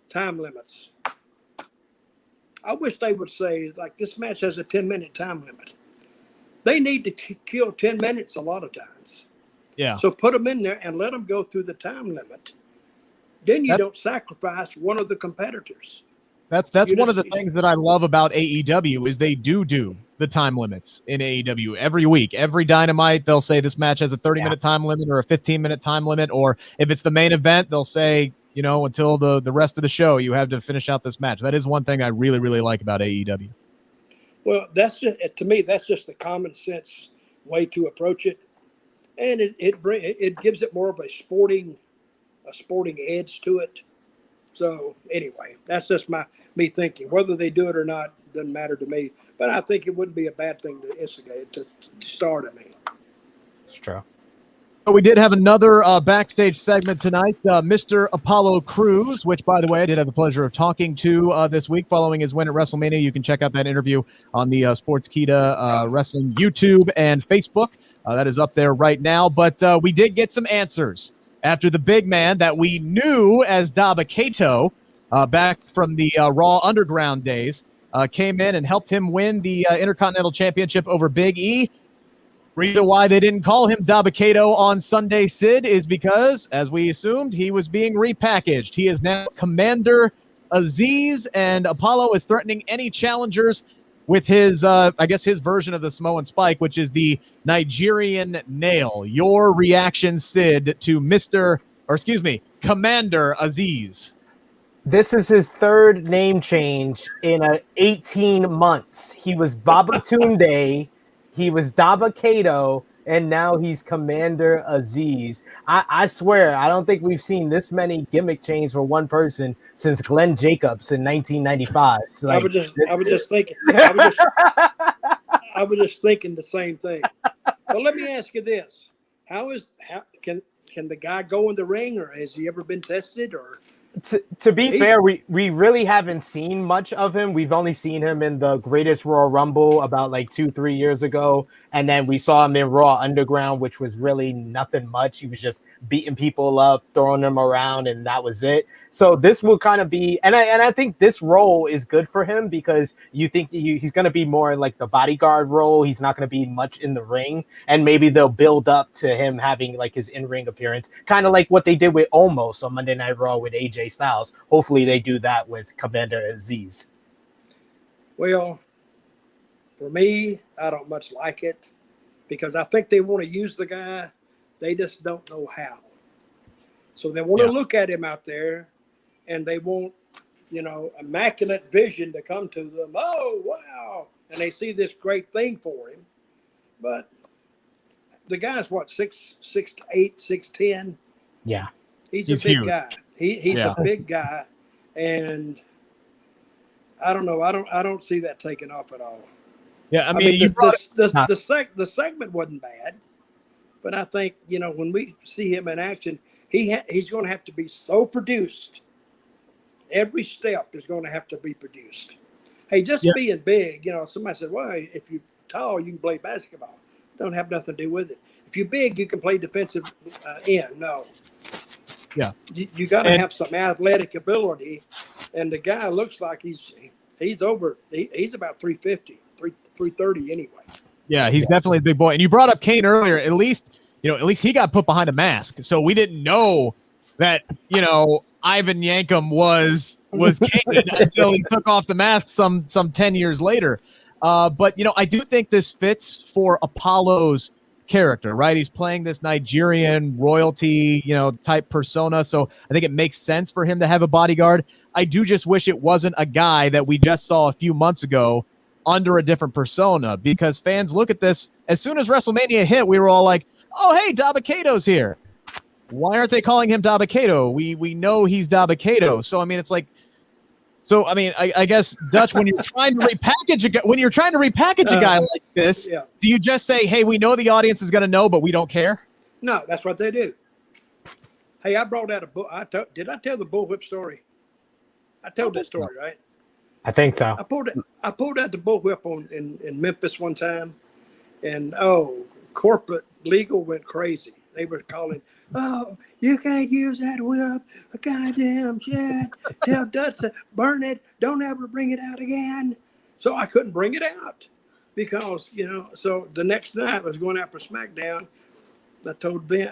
[SPEAKER 3] Time limits. I wish they would say, like, this match has a 10-minute time limit. They need to kill 10 minutes a lot of times.
[SPEAKER 1] Yeah.
[SPEAKER 3] So put them in there and let them go through the time limit. Then you don't sacrifice one of the competitors.
[SPEAKER 1] That's one of the things that I love about AEW is they do the time limits in AEW every week. Every Dynamite, they'll say this match has a 30-minute time limit or a 15-minute time limit. Or if it's the main event, they'll say, until the rest of the show, you have to finish out this match. That is one thing I really, really like about AEW.
[SPEAKER 3] Well, to me, that's just the common sense way to approach it. And it gives it more of a sporting edge to it. So anyway, that's just me thinking. Whether they do it or not doesn't matter to me. But I think it wouldn't be a bad thing to instigate to start.
[SPEAKER 2] It's true.
[SPEAKER 1] So we did have another backstage segment tonight. Mr. Apollo Crews, which, by the way, I did have the pleasure of talking to this week following his win at WrestleMania. You can check out that interview on the Sportskeeda Wrestling YouTube and Facebook. That is up there right now. But we did get some answers after the big man that we knew as Dabba-Kato back from the Raw Underground days came in and helped him win the Intercontinental Championship over Big E. Reason why they didn't call him Dabba-Kato on Sunday, Sid, is because, as we assumed, he was being repackaged. He is now Commander Aziz, and Apollo is threatening any challengers with his, his version of the Samoan Spike, which is the Nigerian Nail. Your reaction, Sid, to Commander Aziz.
[SPEAKER 2] This is his third name change in 18 months. He was Babatunde, he was Dabba-Kato, and now he's Commander Aziz. I swear, I don't think we've seen this many gimmick changes for one person since Glenn Jacobs in 1995. So
[SPEAKER 3] I was just thinking the same thing. But let me ask you this: can the guy go in the ring, or has he ever been tested? Or
[SPEAKER 2] to be fair, we really haven't seen much of him. We've only seen him in the Greatest Royal Rumble about like 2-3 years ago. And then we saw him in Raw Underground, which was really nothing much. He was just beating people up, throwing them around, and that was it. So this will kind of be, and I think this role is good for him because you think he's going to be more like the bodyguard role. He's not going to be much in the ring, and maybe they'll build up to him having like his in-ring appearance, kind of like what they did with Omos on Monday Night Raw with AJ Styles. Hopefully they do that with Commander Aziz.
[SPEAKER 3] Well, for me, I don't much like it because I think they want to use the guy. They just don't know how. So they want to
[SPEAKER 1] Yeah.
[SPEAKER 3] look at him out there, and they want, immaculate vision to come to them. Oh, wow. And they see this great thing for him. But the guy's what, 6'8", 6'10"?
[SPEAKER 2] Yeah.
[SPEAKER 3] He's
[SPEAKER 1] He's
[SPEAKER 3] a big
[SPEAKER 1] huge.
[SPEAKER 3] guy. He's
[SPEAKER 1] Yeah.
[SPEAKER 3] a big guy. And I don't know. I don't see that taking off at all.
[SPEAKER 1] Yeah, I mean, you
[SPEAKER 3] the,
[SPEAKER 1] brought
[SPEAKER 3] the segment wasn't bad, but I think, when we see him in action, he's going to have to be so produced. Every step is going to have to be produced. Hey, just
[SPEAKER 1] Yeah.
[SPEAKER 3] being big, somebody said, well, if you're tall, you can play basketball. Don't have nothing to do with it. If you're big, you can play defensive end. No.
[SPEAKER 1] Yeah.
[SPEAKER 3] You got to
[SPEAKER 1] And-
[SPEAKER 3] have some athletic ability. And the guy looks like he's about 350, 330 anyway.
[SPEAKER 1] Yeah, he's definitely a big boy. And you brought up Kane earlier. At least he got put behind a mask, so we didn't know that Ivan Yankum was Kane until he took off the mask some 10 years later. But I do think this fits for Apollo's character, right? He's playing this Nigerian royalty, type persona, so I think it makes sense for him to have a bodyguard. I do just wish it wasn't a guy that we just saw a few months ago under a different persona, because fans look at this, as soon as WrestleMania hit, we were all like, oh, hey, Dabba-Kato's here. Why aren't they calling him Dabba-Kato? We know he's Dabba-Kato. So, I mean, it's like, I guess, Dutch, when you're trying to repackage a guy like this,
[SPEAKER 3] Yeah.
[SPEAKER 1] do you just say, hey, we know the audience is going to know, but we don't care?
[SPEAKER 3] No, that's what they do. Hey, I brought out a book. Did I tell the bullwhip story? I told that story, right?
[SPEAKER 2] I think so.
[SPEAKER 3] I pulled out the bullwhip in Memphis one time, and corporate legal went crazy. They were calling, oh, you can't use that whip, a goddamn shit. Tell Dutch to burn it. Don't ever bring it out again. So I couldn't bring it out because, so the next night I was going out for SmackDown. I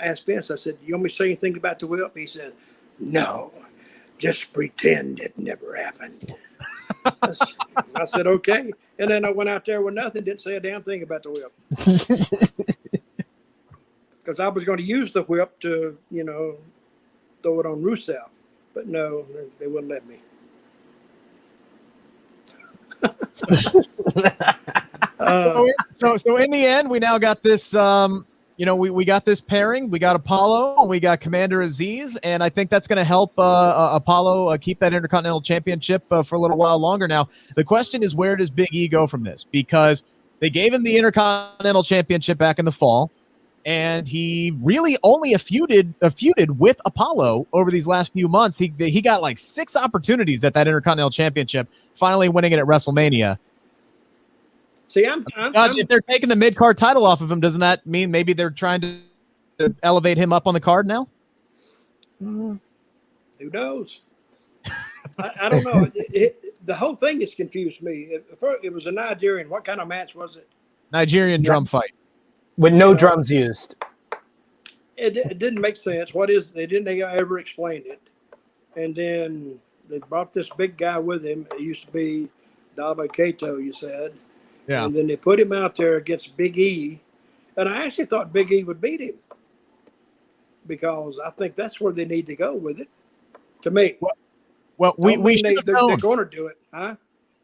[SPEAKER 3] asked Vince, I said, you want me to say anything about the whip? He said, no, just pretend it never happened. I said, okay. And then I went out there with nothing, didn't say a damn thing about the whip. Because I was going to use the whip to, throw it on Rusev. But no, they wouldn't let me.
[SPEAKER 1] So in the end, we now got this, we got this pairing. We got Apollo and we got Commander Aziz. And I think that's going to help Apollo keep that Intercontinental Championship for a little while longer. Now, the question is, where does Big E go from this? Because they gave him the Intercontinental Championship back in the fall, and he really only feuded with Apollo over these last few months. He got like 6 opportunities at that Intercontinental Championship, finally winning it at WrestleMania.
[SPEAKER 3] See,
[SPEAKER 1] If they're taking the mid-card title off of him, doesn't that mean maybe they're trying to elevate him up on the card now?
[SPEAKER 3] Who knows? I don't know. The whole thing has confused me. It was a Nigerian. What kind of match was it?
[SPEAKER 1] Nigerian drum fight.
[SPEAKER 2] With no drums used.
[SPEAKER 3] It didn't make sense. They didn't ever explain it. And then they brought this big guy with him. It used to be Dabba-Kato, you said.
[SPEAKER 1] Yeah.
[SPEAKER 3] And then they put him out there against Big E. And I actually thought Big E would beat him, because I think that's where they need to go with it, to me.
[SPEAKER 1] Well, we should have
[SPEAKER 3] they're
[SPEAKER 1] known.
[SPEAKER 3] going to do it, huh?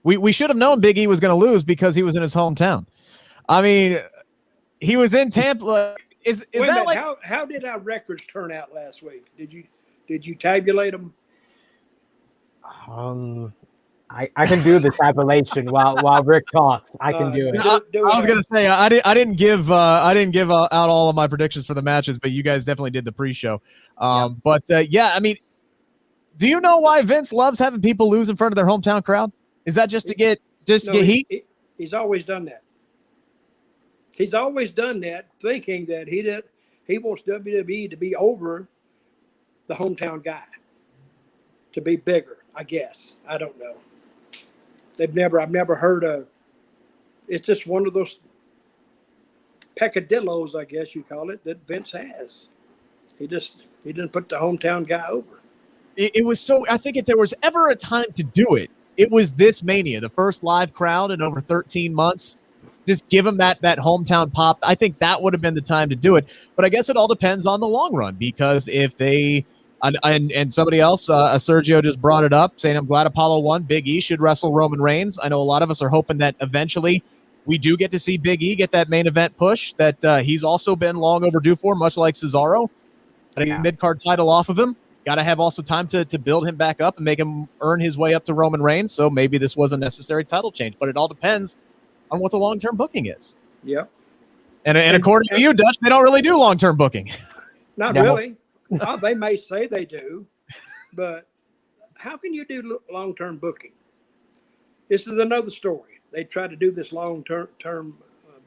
[SPEAKER 1] We should have known Big E was going to lose because he was in his hometown. I mean, he was in Tampa. Is
[SPEAKER 3] Wait a
[SPEAKER 1] that
[SPEAKER 3] minute,
[SPEAKER 1] like
[SPEAKER 3] how did our records turn out last week? Did you tabulate them?
[SPEAKER 2] I can do the tabulation while Rick talks. I can do it.
[SPEAKER 1] I was gonna say I didn't give out all of my predictions for the matches, but you guys definitely did the pre-show. But I mean, do you know why Vince loves having people lose in front of their hometown crowd? Is that just to get heat?
[SPEAKER 3] He's always done that. He's always done that, thinking that he wants WWE to be over the hometown guy, to be bigger. I guess, I don't know. I've never heard of. It's just one of those peccadillos, I guess you call it, that Vince has. He didn't put the hometown guy over.
[SPEAKER 1] It was so. I think if there was ever a time to do it, it was this Mania, the first live crowd in over 13 months. Just give them that hometown pop. I think that would have been the time to do it. But I guess it all depends on the long run, because if they And somebody else, Sergio just brought it up, saying, I'm glad Apollo won. Big E should wrestle Roman Reigns. I know a lot of us are hoping that eventually we do get to see Big E get that main event push that he's also been long overdue for, much like Cesaro. Getting a mid-card title off of him. Got to have also time to build him back up and make him earn his way up to Roman Reigns. So maybe this was a necessary title change, but it all depends on what the long-term booking is.
[SPEAKER 3] Yep.
[SPEAKER 1] And according to you, Dutch, they don't really do long-term booking.
[SPEAKER 3] Not really. Oh, they may say they do, but how can you do long-term booking? This is another story. They tried to do this long-term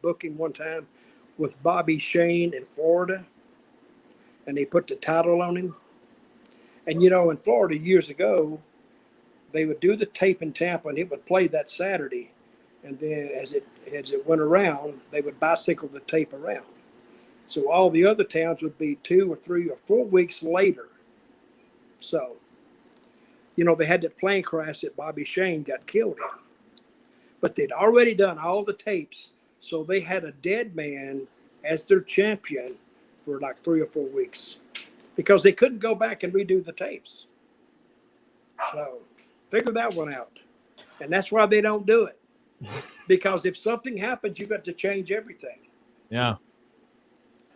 [SPEAKER 3] booking one time with Bobby Shane in Florida, and they put the title on him. And, in Florida years ago, they would do the tape in Tampa, and it would play that Saturday. And then as it went around, they would bicycle the tape around. So all the other towns would be 2 or 3 or 4 weeks later. So, they had that plane crash that Bobby Shane got killed in. But they'd already done all the tapes. So they had a dead man as their champion for like 3 or 4 weeks because they couldn't go back and redo the tapes. So figure that one out. And that's why they don't do it. Because if something happens, you got to change everything.
[SPEAKER 1] Yeah.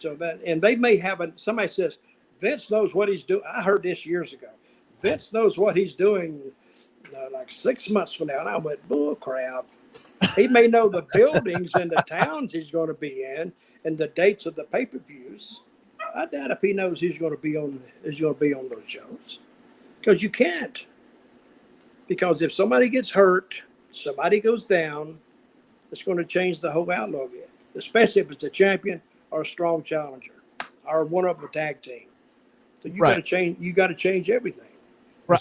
[SPEAKER 3] So and they may have somebody says, Vince knows what he's doing. I heard this years ago. Vince knows what he's doing like 6 months from now. And I went, bull crap. He may know the buildings and the towns he's going to be in and the dates of the pay-per-views. I doubt if he knows he's going to be on those shows. Because you can't. Because if somebody gets hurt, somebody goes down, it's going to change the whole outlook of it. Especially if it's a champion or a strong challenger, or one of a tag team. So you got to change. You got to change everything.
[SPEAKER 1] Right.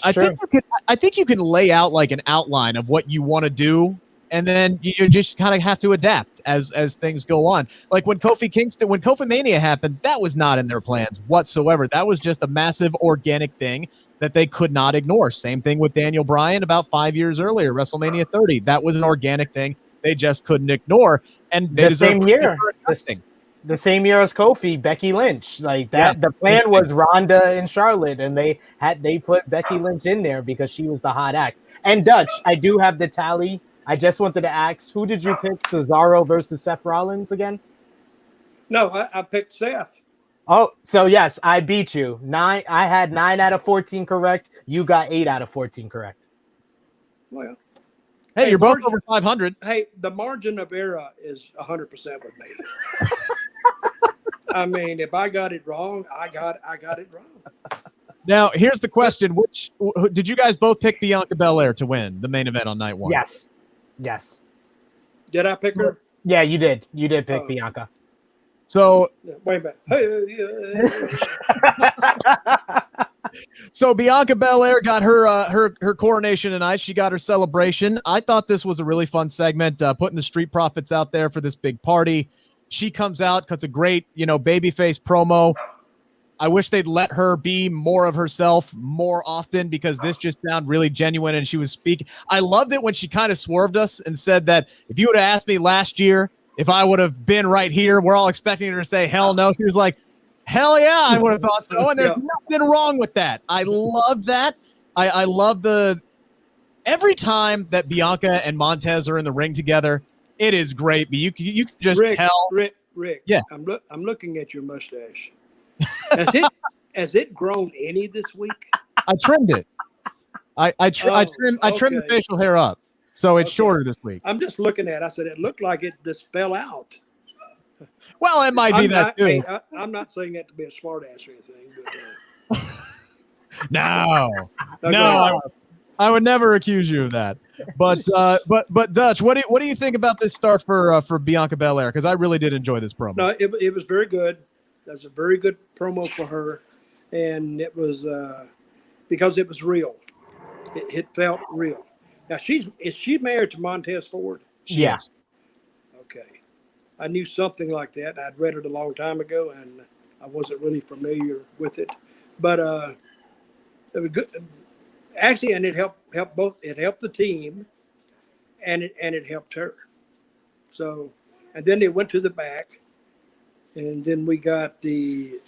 [SPEAKER 1] I think you can lay out like an outline of what you want to do, and then you just kind of have to adapt as things go on. Like when Kofi Mania happened, that was not in their plans whatsoever. That was just a massive organic thing that they could not ignore. Same thing with Daniel Bryan about 5 years earlier, WrestleMania 30. That was an organic thing they just couldn't ignore. And they
[SPEAKER 2] the same year. The same year as Kofi, Becky Lynch. Like that, the plan was Ronda and Charlotte, and they put Becky Lynch in there because she was the hot act. And Dutch, I do have the tally. I just wanted to ask, who did you pick, Cesaro versus Seth Rollins again?
[SPEAKER 3] No, I picked Seth.
[SPEAKER 2] Oh, so yes, I beat you. I had 9 out of 14 correct. You got 8 out of 14 correct.
[SPEAKER 3] Well,
[SPEAKER 1] hey, you're both over 500.
[SPEAKER 3] Hey, the margin of error is 100% with me. I mean, if I got it wrong, I got it wrong.
[SPEAKER 1] Now, here's the question: did you guys both pick Bianca Belair to win the main event on night one?
[SPEAKER 2] Yes.
[SPEAKER 3] Did I pick her?
[SPEAKER 2] Yeah, you did. You did pick Bianca.
[SPEAKER 1] So
[SPEAKER 3] wait a minute.
[SPEAKER 1] So Bianca Belair got her coronation tonight. She got her celebration. I thought this was a really fun segment, putting the Street Profits out there for this big party. She comes out, cuts a great, babyface promo. I wish they'd let her be more of herself more often because this just sounded really genuine and she was speaking. I loved it when she kind of swerved us and said that if you would have asked me last year if I would have been right here, we're all expecting her to say hell no. She was like, hell yeah, I would have thought so. And there's nothing wrong with that. I love that. I love every time that Bianca and Montez are in the ring together, it is great. But you can just tell.
[SPEAKER 3] Rick.
[SPEAKER 1] Yeah.
[SPEAKER 3] I'm looking at your mustache. Has it grown any this week?
[SPEAKER 1] I trimmed it. I trimmed the facial hair up. So it's shorter this week.
[SPEAKER 3] I'm just looking at it. I said it looked like it just fell out.
[SPEAKER 1] Well, it might be that too.
[SPEAKER 3] Hey, I'm not saying that to be a smart ass or anything. But,
[SPEAKER 1] no, I would never accuse you of that. But Dutch, what do you think about this start for Bianca Belair? Because I really did enjoy this promo.
[SPEAKER 3] No, it was very good. That's a very good promo for her, and it was because it was real. It felt real. Now is she married to Montez Ford?
[SPEAKER 1] Yes.
[SPEAKER 3] Okay. I knew something like that. I'd read it a long time ago, and I wasn't really familiar with it. But it was good. Actually, and it helped both. It helped the team, and it helped her. So, and then they went to the back, and then we got the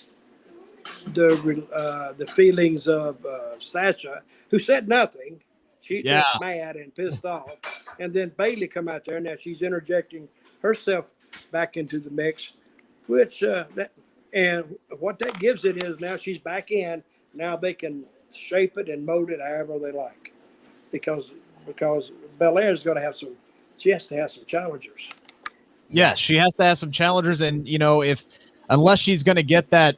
[SPEAKER 3] the feelings of Sasha, who said nothing. She
[SPEAKER 1] Yeah.
[SPEAKER 3] just mad and pissed off. And then Bailey come out there. Now she's interjecting herself back into the mix, which and what that gives it is now she's back in. Now they can shape it and mold it however they like, because Belair is going to have some. She has to have some challengers.
[SPEAKER 1] Yes, she has to have some challengers, and unless she's going to get that,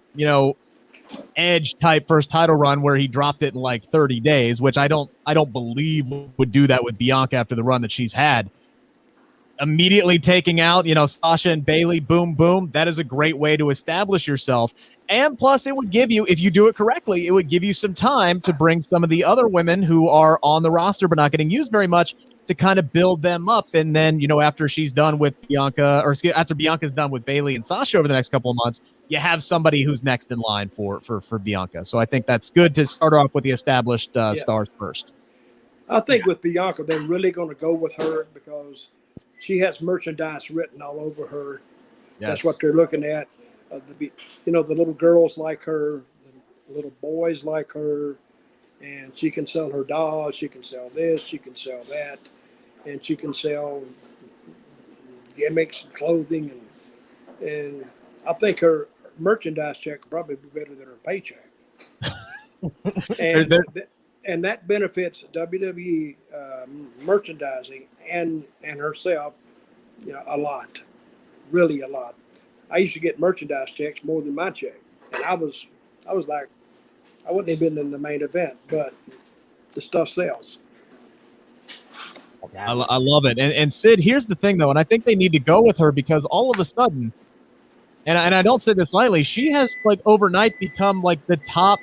[SPEAKER 1] Edge type first title run where he dropped it in like 30 days, which I don't believe would do that with Bianca after the run that she's had. Immediately taking out, Sasha and Bailey, boom, boom. That is a great way to establish yourself. And plus, it would give you, if you do it correctly, it would give you some time to bring some of the other women who are on the roster but not getting used very much to kind of build them up. And then, after she's done with Bianca, or after Bianca's done with Bailey and Sasha over the next couple of months, you have somebody who's next in line for Bianca. So I think that's good to start off with the established stars first.
[SPEAKER 3] I think with Bianca, they're really going to go with her because she has merchandise written all over her.
[SPEAKER 1] Yes.
[SPEAKER 3] That's what they're looking at. The little girls like her, the little boys like her, and she can sell her dolls. She can sell this. She can sell that, and she can sell gimmicks, and clothing, and I think her merchandise check will probably be better than her paycheck. And that benefits WWE merchandising and herself, a lot, really a lot. I used to get merchandise checks more than my check, and I was like, I wouldn't have been in the main event, but the stuff sells.
[SPEAKER 1] I love it. And Sid, here's the thing though, and I think they need to go with her because all of a sudden, and I don't say this lightly, she has like overnight become like the top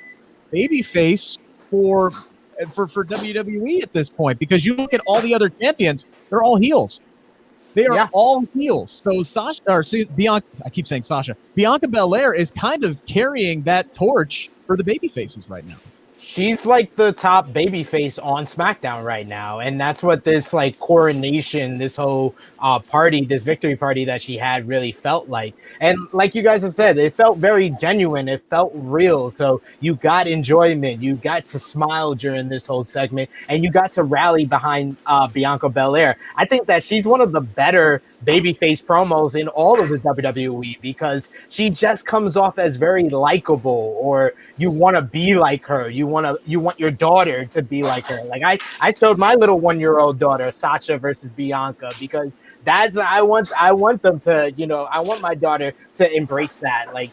[SPEAKER 1] baby face for WWE at this point, because you look at all the other champions, they're all heels. They are all heels. So Bianca, I keep saying Sasha. Bianca Belair is kind of carrying that torch for the baby faces right now.
[SPEAKER 2] She's like the top baby face on SmackDown right now. And that's what this like coronation, this whole party, this victory party that she had really felt like. And like you guys have said, it felt very genuine. It felt real. So you got enjoyment. You got to smile during this whole segment, and you got to rally behind Bianca Belair. I think that she's one of the better babyface promos in all of the WWE because she just comes off as very likable, or you want to be like her. You want your daughter to be like her. Like I showed my little 1-year-old daughter Sasha versus Bianca because I want them to, I want my daughter to embrace that, like,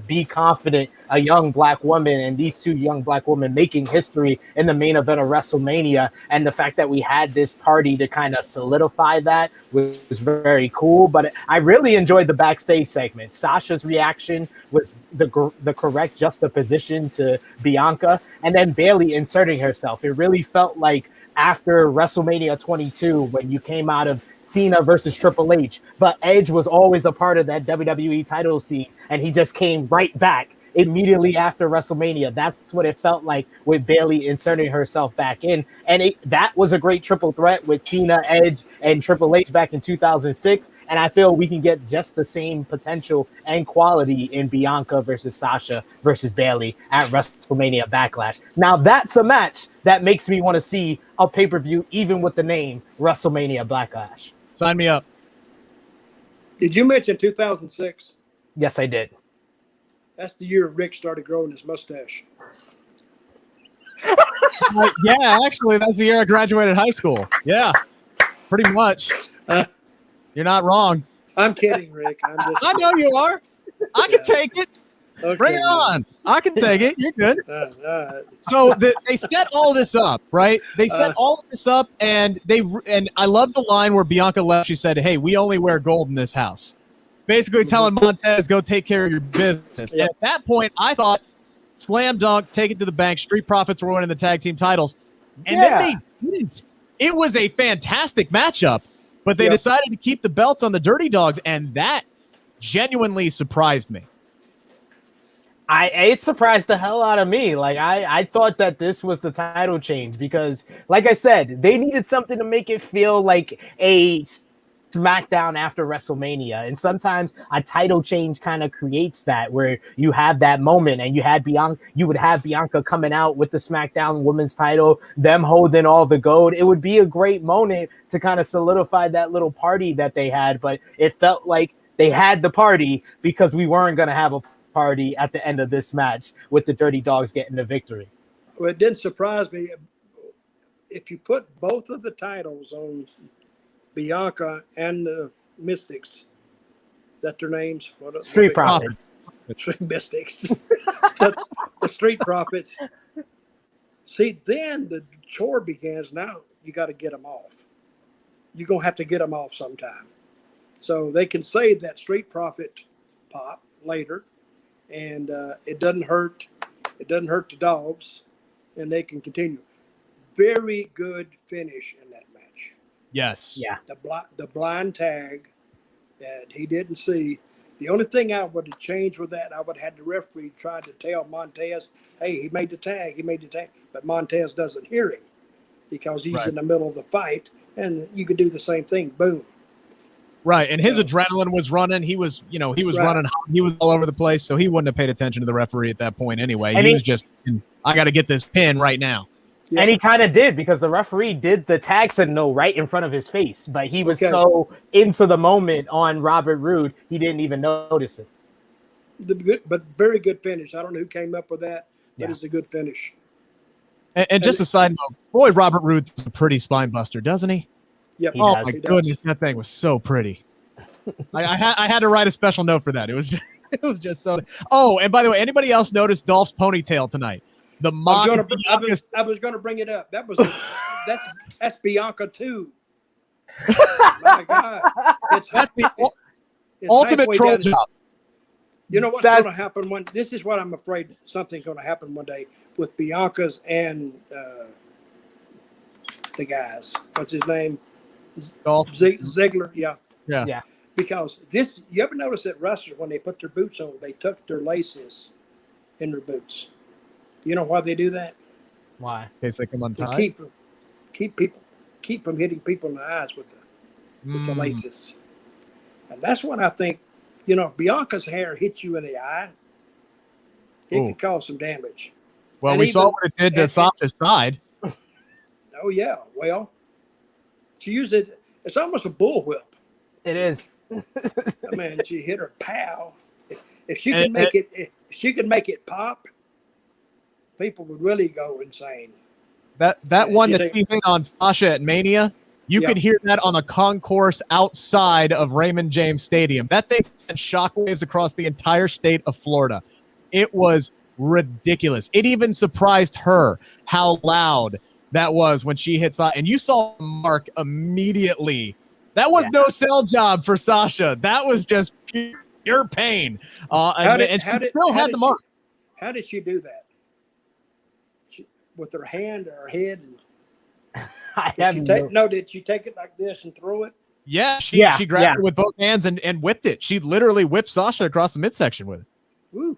[SPEAKER 2] be confident, a young black woman, and these two young black women making history in the main event of WrestleMania. And the fact that we had this party to kind of solidify that was very cool. But I really enjoyed the backstage segment. Sasha's reaction was the correct juxtaposition to Bianca, and then Bailey inserting herself. It really felt like after WrestleMania 22, when you came out of Cena versus Triple H, but Edge was always a part of that WWE title scene, and he just came right back immediately after WrestleMania. That's what it felt like with Bailey inserting herself back in, and that was a great triple threat with Cena, Edge, and Triple H back in 2006, and I feel we can get just the same potential and quality in Bianca versus Sasha versus Bailey at WrestleMania Backlash. Now that's a match that makes me want to see a pay-per-view even with the name WrestleMania Backlash.
[SPEAKER 1] Sign me up.
[SPEAKER 3] Did you mention 2006?
[SPEAKER 2] Yes, I did.
[SPEAKER 3] That's the year Rick started growing his mustache.
[SPEAKER 1] Yeah, actually, that's the year I graduated high school. Yeah, pretty much. You're not wrong.
[SPEAKER 3] I'm kidding, Rick.
[SPEAKER 1] I know you are. I can take it. Okay, bring it on. I can take it. You're good. So they set all this up, right? They set all of this up, and I love the line where Bianca left. She said, "Hey, we only wear gold in this house." Basically telling Montez, go take care of your business. Yeah. At that point, I thought, slam dunk, take it to the bank. Street Profits were winning the tag team titles. And then they didn't. It was a fantastic matchup, but they decided to keep the belts on the Dirty Dogs, and that genuinely surprised me.
[SPEAKER 2] It surprised the hell out of me. Like I thought that this was the title change because, like I said, they needed something to make it feel like a SmackDown after WrestleMania. And sometimes a title change kind of creates that, where you have that moment, and you would have Bianca coming out with the SmackDown Women's title, them holding all the gold. It would be a great moment to kind of solidify that little party that they had, but it felt like they had the party because we weren't going to have a party at the end of this match with the Dirty Dogs getting the victory.
[SPEAKER 3] Well, it didn't surprise me. If you put both of the titles on Bianca and the Mystics, that their names?
[SPEAKER 2] Street Profits.
[SPEAKER 3] Street Mystics. the Street Profits. See, then the chore begins. Now you got to get them off. You're going to have to get them off sometime. So they can save that Street Profit pop later, and it doesn't hurt. It doesn't hurt the dogs, and they can continue. Very good finish in that match.
[SPEAKER 1] Yes.
[SPEAKER 2] Yeah.
[SPEAKER 3] The blind tag that he didn't see. The only thing I would have changed with that, I would have had the referee try to tell Montez, hey, he made the tag. But Montez doesn't hear him because he's in the middle of the fight, and you could do the same thing. Boom.
[SPEAKER 1] Right. And his adrenaline was running. He was running. He was all over the place. So he wouldn't have paid attention to the referee at that point anyway.
[SPEAKER 2] And
[SPEAKER 1] he was just, I got to get this pin right now.
[SPEAKER 3] Yeah.
[SPEAKER 2] And he kind of did, because the referee did the tag signal right in front of his face, but he was so into the moment on Robert Roode, he didn't even notice it.
[SPEAKER 3] But very good finish. I don't know who came up with that, but it's a good finish.
[SPEAKER 1] And just a side note, boy, Robert Roode's a pretty spine buster, doesn't he?
[SPEAKER 3] Yep.
[SPEAKER 2] He
[SPEAKER 1] Oh
[SPEAKER 2] does.
[SPEAKER 1] my goodness, that thing was so pretty. I had to write a special note for that. It was just so. Oh, and by the way, anybody else notice Dolph's ponytail tonight? The mock.
[SPEAKER 3] I was going to bring it up. That's Bianca too. My God,
[SPEAKER 1] That's the ultimate troll job.
[SPEAKER 3] You know what's going to happen this is what I'm afraid something's going to happen one day with Bianca's and the guys. What's his name?
[SPEAKER 1] Dolph
[SPEAKER 3] Ziggler.
[SPEAKER 1] Yeah.
[SPEAKER 3] Because you ever notice that wrestlers, when they put their boots on, they tuck their laces in their boots. You know why they do that?
[SPEAKER 2] Why?
[SPEAKER 1] In case they come untied.
[SPEAKER 3] To keep from hitting people in the eyes with the laces. And that's what I think. You know, if Bianca's hair hits you in the eye, it could cause some damage.
[SPEAKER 1] Well, we saw what it did to Sasha's side.
[SPEAKER 3] Oh yeah. Well, she used it. It's almost a bullwhip.
[SPEAKER 2] It is.
[SPEAKER 3] I mean, she hit her pow. If she could make it, if she could make it pop, people would really go insane.
[SPEAKER 1] That one that she hit on Sasha at Mania, you could hear that on a concourse outside of Raymond James Stadium. That thing sent shockwaves across the entire state of Florida. It was ridiculous. It even surprised her how loud that was when she hit Sasha. And you saw Mark immediately. That was no sell job for Sasha. That was just pure pain. How did the mark.
[SPEAKER 3] How did she do that? With her hand or her head? Did she take it like this and throw it?
[SPEAKER 1] Yeah, she grabbed it with both hands and whipped it. She literally whipped Sasha across the midsection with it.
[SPEAKER 3] Woo.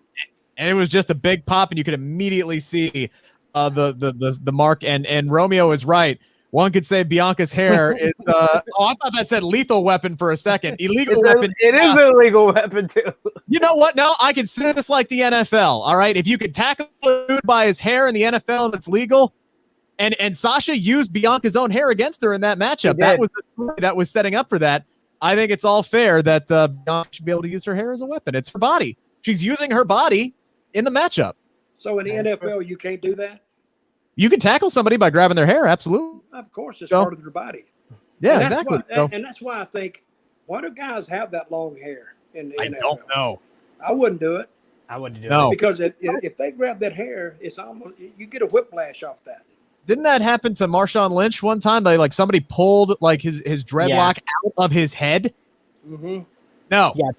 [SPEAKER 3] And
[SPEAKER 1] it was just a big pop, and you could immediately see the mark. And Romeo is right. One could say Bianca's hair is. I thought that said lethal weapon for a second. Illegal weapon.
[SPEAKER 2] It is an illegal weapon too.
[SPEAKER 1] You know what? No, I consider this like the NFL. All right, if you could tackle a dude by his hair in the NFL and it's legal, and Sasha used Bianca's own hair against her in that matchup. That was the story that was setting up for that. I think it's all fair that Bianca should be able to use her hair as a weapon. It's her body. She's using her body in the matchup.
[SPEAKER 3] So in the NFL, you can't do that?
[SPEAKER 1] You can tackle somebody by grabbing their hair, absolutely.
[SPEAKER 3] Of course, it's part of their body.
[SPEAKER 1] Yeah, exactly.
[SPEAKER 3] And that's why I think, why do guys have that long hair in the NFL?
[SPEAKER 1] I don't know.
[SPEAKER 3] I wouldn't do it.
[SPEAKER 2] I wouldn't do it.
[SPEAKER 3] Because if they grab that hair, it's almost, you get a whiplash off that.
[SPEAKER 1] Didn't that happen to Marshawn Lynch one time? Somebody pulled like his dreadlock out of his head.
[SPEAKER 3] Mm-hmm.
[SPEAKER 1] No.
[SPEAKER 2] Yeah,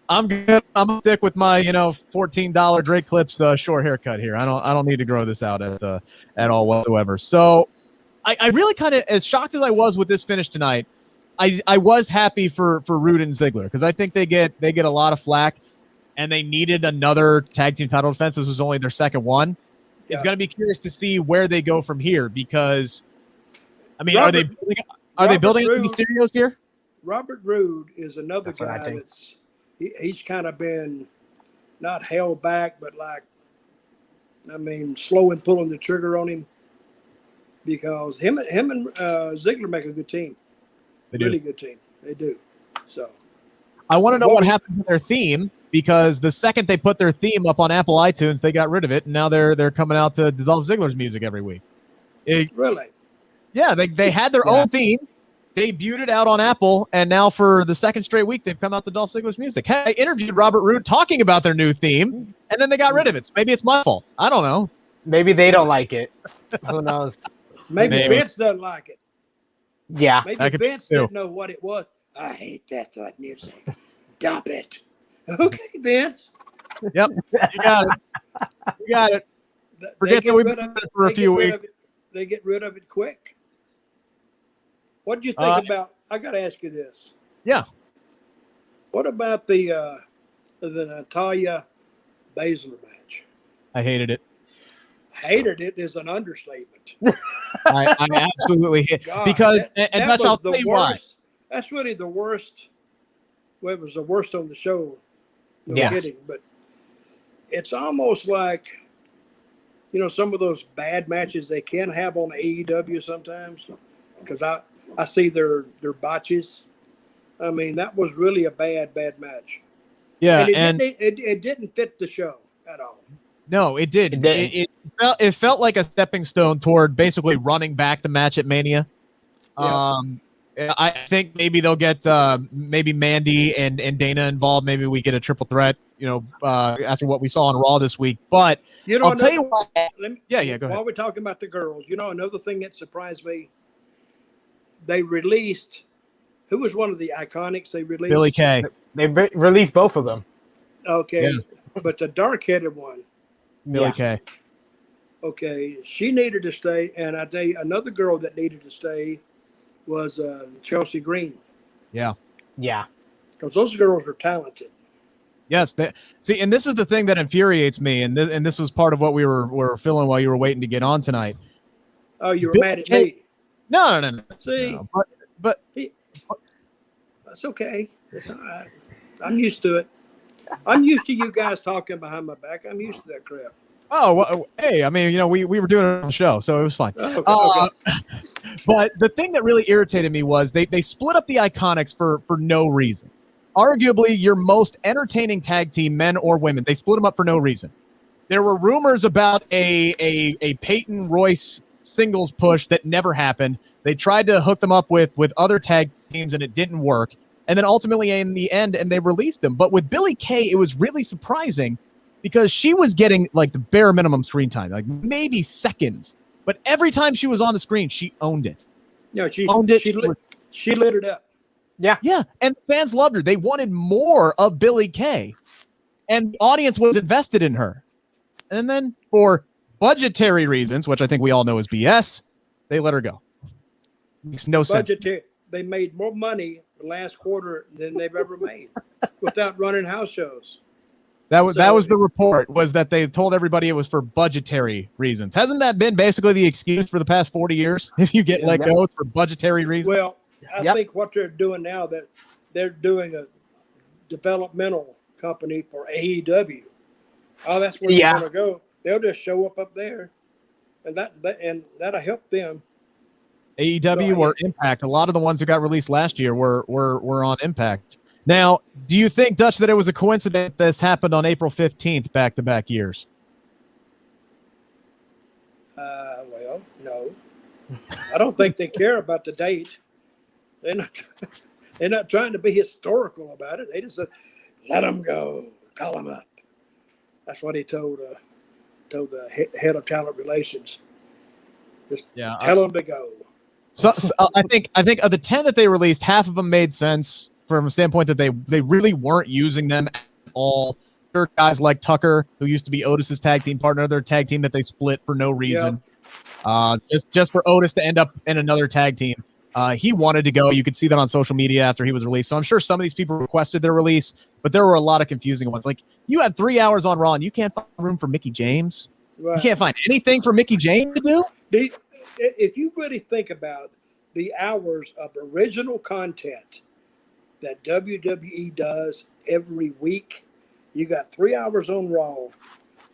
[SPEAKER 1] I'm good. I'm gonna stick with my, $14 Drake Clips short haircut here. I don't need to grow this out at all whatsoever. So I really kind of, as shocked as I was with this finish tonight, I was happy for Roode and Ziggler, because I think they get a lot of flack, and they needed another tag team title defense. This was only their second one. Yeah. It's going to be curious to see where they go from here, because, I mean, Are they
[SPEAKER 3] Robert
[SPEAKER 1] building up
[SPEAKER 3] Roode-
[SPEAKER 1] the Mysterios here?
[SPEAKER 3] Robert Roode is another
[SPEAKER 2] That's what I
[SPEAKER 3] guy
[SPEAKER 2] think.
[SPEAKER 3] that's he's kind of been not held back, but like, I mean, slow in pulling the trigger on him because him and Ziggler make a good team.
[SPEAKER 1] They do.
[SPEAKER 3] Really good team. They do. So
[SPEAKER 1] I want to know
[SPEAKER 3] What
[SPEAKER 1] what
[SPEAKER 3] was-
[SPEAKER 1] happened to their theme, because the second they put their theme up on Apple iTunes, they got rid of it, and now they're coming out to Dolph Ziggler's music every week.
[SPEAKER 3] really,
[SPEAKER 1] Yeah, they had their own theme, debuted it out on Apple, and now for the second straight week, they've come out to Dolph Ziggler's music. Hey, I interviewed Robert Roode talking about their new theme, and then they got rid of it. So maybe it's my fault. I don't know.
[SPEAKER 2] Maybe they don't like it. Who knows?
[SPEAKER 3] maybe
[SPEAKER 1] Maybe.
[SPEAKER 3] Vince doesn't like it.
[SPEAKER 2] Yeah.
[SPEAKER 3] Maybe
[SPEAKER 1] That could be
[SPEAKER 3] Vince
[SPEAKER 1] too.
[SPEAKER 3] didn't know what it was. I hate that music. Stop it. Okay, Vince.
[SPEAKER 1] Yep, you got it. You got it.
[SPEAKER 3] They
[SPEAKER 1] Forget
[SPEAKER 3] get
[SPEAKER 1] that we've
[SPEAKER 3] rid
[SPEAKER 1] been
[SPEAKER 3] of
[SPEAKER 1] at it for a
[SPEAKER 3] they
[SPEAKER 1] few
[SPEAKER 3] get rid
[SPEAKER 1] weeks.
[SPEAKER 3] of it- They get rid of it quick. What do you think about? I got to ask you this.
[SPEAKER 1] Yeah.
[SPEAKER 3] What about the Natalia Baszler match?
[SPEAKER 1] I hated it.
[SPEAKER 3] Hated it is an understatement.
[SPEAKER 1] I absolutely hate
[SPEAKER 3] God,
[SPEAKER 1] because
[SPEAKER 3] that-
[SPEAKER 1] and
[SPEAKER 3] that
[SPEAKER 1] Dutch,
[SPEAKER 3] was
[SPEAKER 1] I'll
[SPEAKER 3] the
[SPEAKER 1] tell you why.
[SPEAKER 3] worst. That's really the worst. Well, it was the worst on the show. No
[SPEAKER 2] Yes.
[SPEAKER 3] kidding. But it's almost like, some of those bad matches they can have on AEW sometimes, because I see their botches. I mean, that was really a bad match.
[SPEAKER 1] Yeah,
[SPEAKER 3] And it didn't fit the show at all.
[SPEAKER 1] no, it did.
[SPEAKER 2] It didn't.
[SPEAKER 1] It felt like a stepping stone toward basically running back the match at Mania.
[SPEAKER 3] Yeah.
[SPEAKER 1] I think maybe they'll get maybe Mandy and Dana involved. Maybe we get a triple threat. After what we saw on Raw this week. But I'll tell you what.
[SPEAKER 3] Let me,
[SPEAKER 1] Yeah, go ahead.
[SPEAKER 3] While we're talking about the girls, another thing that surprised me, they released, who was one of the Iconics they released?
[SPEAKER 1] Billy Kay.
[SPEAKER 2] They released both of them.
[SPEAKER 3] Okay.
[SPEAKER 1] Yeah.
[SPEAKER 3] But the dark-headed one,
[SPEAKER 1] Billy
[SPEAKER 2] Yeah.
[SPEAKER 1] Kay.
[SPEAKER 3] okay, she needed to stay. And I tell you, another girl that needed to stay was Chelsea Green.
[SPEAKER 2] Yeah.
[SPEAKER 3] Because those girls are talented.
[SPEAKER 1] Yes. See, and this is the thing that infuriates me, and this was part of what we were feeling while you were waiting to get on tonight.
[SPEAKER 3] Oh, you were
[SPEAKER 1] Billy
[SPEAKER 3] mad at
[SPEAKER 1] Kay-
[SPEAKER 3] me.
[SPEAKER 1] No.
[SPEAKER 3] See,
[SPEAKER 1] No, but
[SPEAKER 3] that's okay. It's all right. I'm used to it. I'm used to you guys talking behind my back. I'm used to that crap.
[SPEAKER 1] oh, well, hey, I mean, we were doing it on the show, so it was fine.
[SPEAKER 3] Oh, okay.
[SPEAKER 1] But the thing that really irritated me was they split up the Iconics for no reason. Arguably, your most entertaining tag team, men or women, they split them up for no reason. There were rumors about a Peyton Royce singles push that never happened. They tried to hook them up with other tag teams, and it didn't work. And then ultimately, in the end, and they released them. But with Billy Kay, it was really surprising because she was getting like the bare minimum screen time, like maybe seconds. But every time she was on the screen, she owned it.
[SPEAKER 3] She
[SPEAKER 1] Owned it.
[SPEAKER 3] She lit it up.
[SPEAKER 1] Yeah, and fans loved her. They wanted more of Billy Kay, and the audience was invested in her. And then, for budgetary reasons, which I think we all know is BS, they let her go. Makes no sense.
[SPEAKER 3] They made more money the last quarter than they've ever made without running house shows.
[SPEAKER 1] That was
[SPEAKER 3] So-
[SPEAKER 1] the report, was that they told everybody it was for budgetary reasons. Hasn't that been basically the excuse for the past 40 years? If you get let go, it's for budgetary reasons.
[SPEAKER 3] Well, I
[SPEAKER 2] Yep.
[SPEAKER 3] think what they're doing now, that they're doing a developmental company for AEW. Oh, that's where
[SPEAKER 2] Yeah.
[SPEAKER 3] they're going to go. They'll just show up there, and that'll help them.
[SPEAKER 1] AEW
[SPEAKER 3] So,
[SPEAKER 1] or Impact. A lot of the ones who got released last year were on Impact. Now, do you think, Dutch, that it was a coincidence this happened on April 15th, back-to-back years?
[SPEAKER 3] Well, no, I don't think they care about the date. They're not. They're not trying to be historical about it. They just said, "Let them go. Call them up." That's what he told the head of talent relations.
[SPEAKER 1] Yeah.
[SPEAKER 3] Tell them to go.
[SPEAKER 1] So I think of the 10 that they released, half of them made sense from a standpoint that they really weren't using them at all. There are guys like Tucker, who used to be Otis's tag team partner, their tag team that they split for no reason. Just for Otis to end up in another tag team. He wanted to go. You could see that on social media after he was released. So I'm sure some of these people requested their release, but there were a lot of confusing ones. Like, you had 3 hours on Raw and you can't find room for Mickey James.
[SPEAKER 3] Right.
[SPEAKER 1] You can't find anything for Mickey James to do.
[SPEAKER 3] If you really think about the hours of original content that WWE does every week. You got 3 hours on Raw.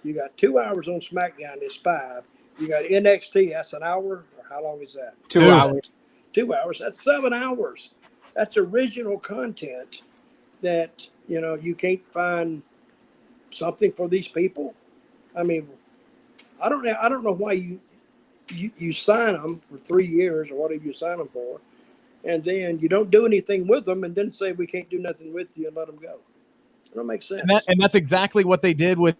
[SPEAKER 3] You got 2 hours on SmackDown. It's 5. You got NXT. That's an hour. Or how long is that?
[SPEAKER 2] 2 hours.
[SPEAKER 3] 2 hours. That's 7 hours. That's original content that, you can't find something for these people. I mean, I don't know why you sign them for 3 years or whatever you sign them for, and then you don't do anything with them, and then say we can't do nothing with you and let them go. It don't make sense.
[SPEAKER 1] And that's exactly what they did with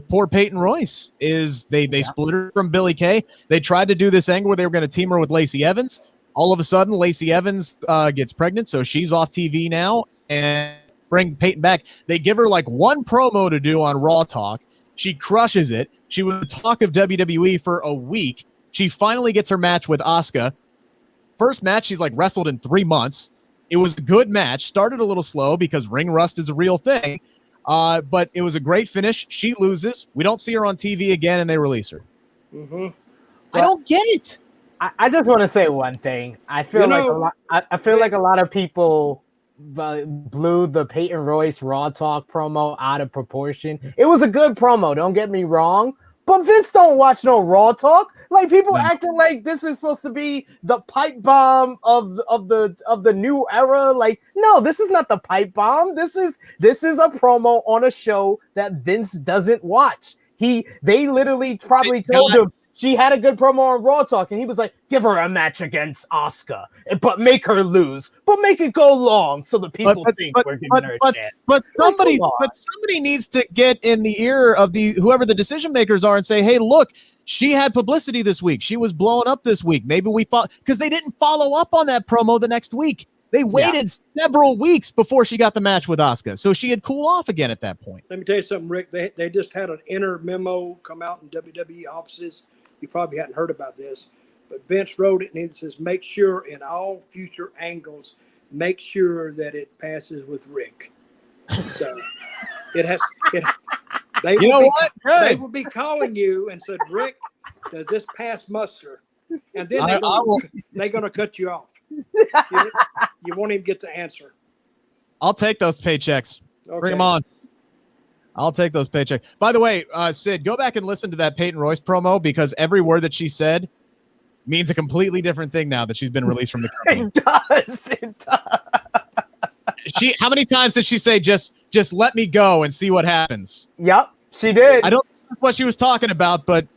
[SPEAKER 1] poor Peyton Royce. Is they split her from Billie Kay. They tried to do this angle where they were going to team her with Lacey Evans. All of a sudden, Lacey Evans gets pregnant, so she's off TV now, and bring Peyton back. They give her like one promo to do on Raw Talk. She crushes it. She was the talk of WWE for a week. She finally gets her match with Asuka. First match she's like wrestled in 3 months. It was a good match. Started a little slow because ring rust is a real thing. But it was a great finish. She loses. We don't see her on TV again, and they release her.
[SPEAKER 3] Mm-hmm.
[SPEAKER 1] I don't get it.
[SPEAKER 2] I just want to say one thing. I feel like a lot of people blew the Peyton Royce Raw Talk promo out of proportion. It was a good promo, don't get me wrong, but Vince don't watch no Raw Talk. Like, people acting like this is supposed to be the pipe bomb of the new era. Like, no, this is not the pipe bomb. This is a promo on a show that Vince doesn't watch. They literally probably told him she had a good promo on Raw Talk, and he was like, give her a match against Asuka, but make her lose, but make it go long so the people think we're giving her a chance.
[SPEAKER 1] But somebody needs to get in the ear of whoever the decision makers are and say, hey, look, she had publicity this week. She was blowing up this week. Maybe because they didn't follow up on that promo the next week. They waited several weeks before she got the match with Asuka, so she had cooled off again at that point.
[SPEAKER 3] Let me tell you something, Rick. They just had an inner memo come out in WWE offices. You probably hadn't heard about this, but Vince wrote it, and it says, make sure in all future angles, make sure that it passes with Rick. So they will be calling you and said, Rick, does this pass muster? And then they're going to cut you off. You won't even get the answer.
[SPEAKER 1] I'll take those paychecks. Okay. Bring them on. I'll take those paychecks. By the way, Sid, go back and listen to that Peyton Royce promo, because every word that she said means a completely different thing now that she's been released from the company.
[SPEAKER 2] It does.
[SPEAKER 1] How many times did she say, just let me go and see what happens?
[SPEAKER 2] Yep, she did.
[SPEAKER 1] I don't know what she was talking about, but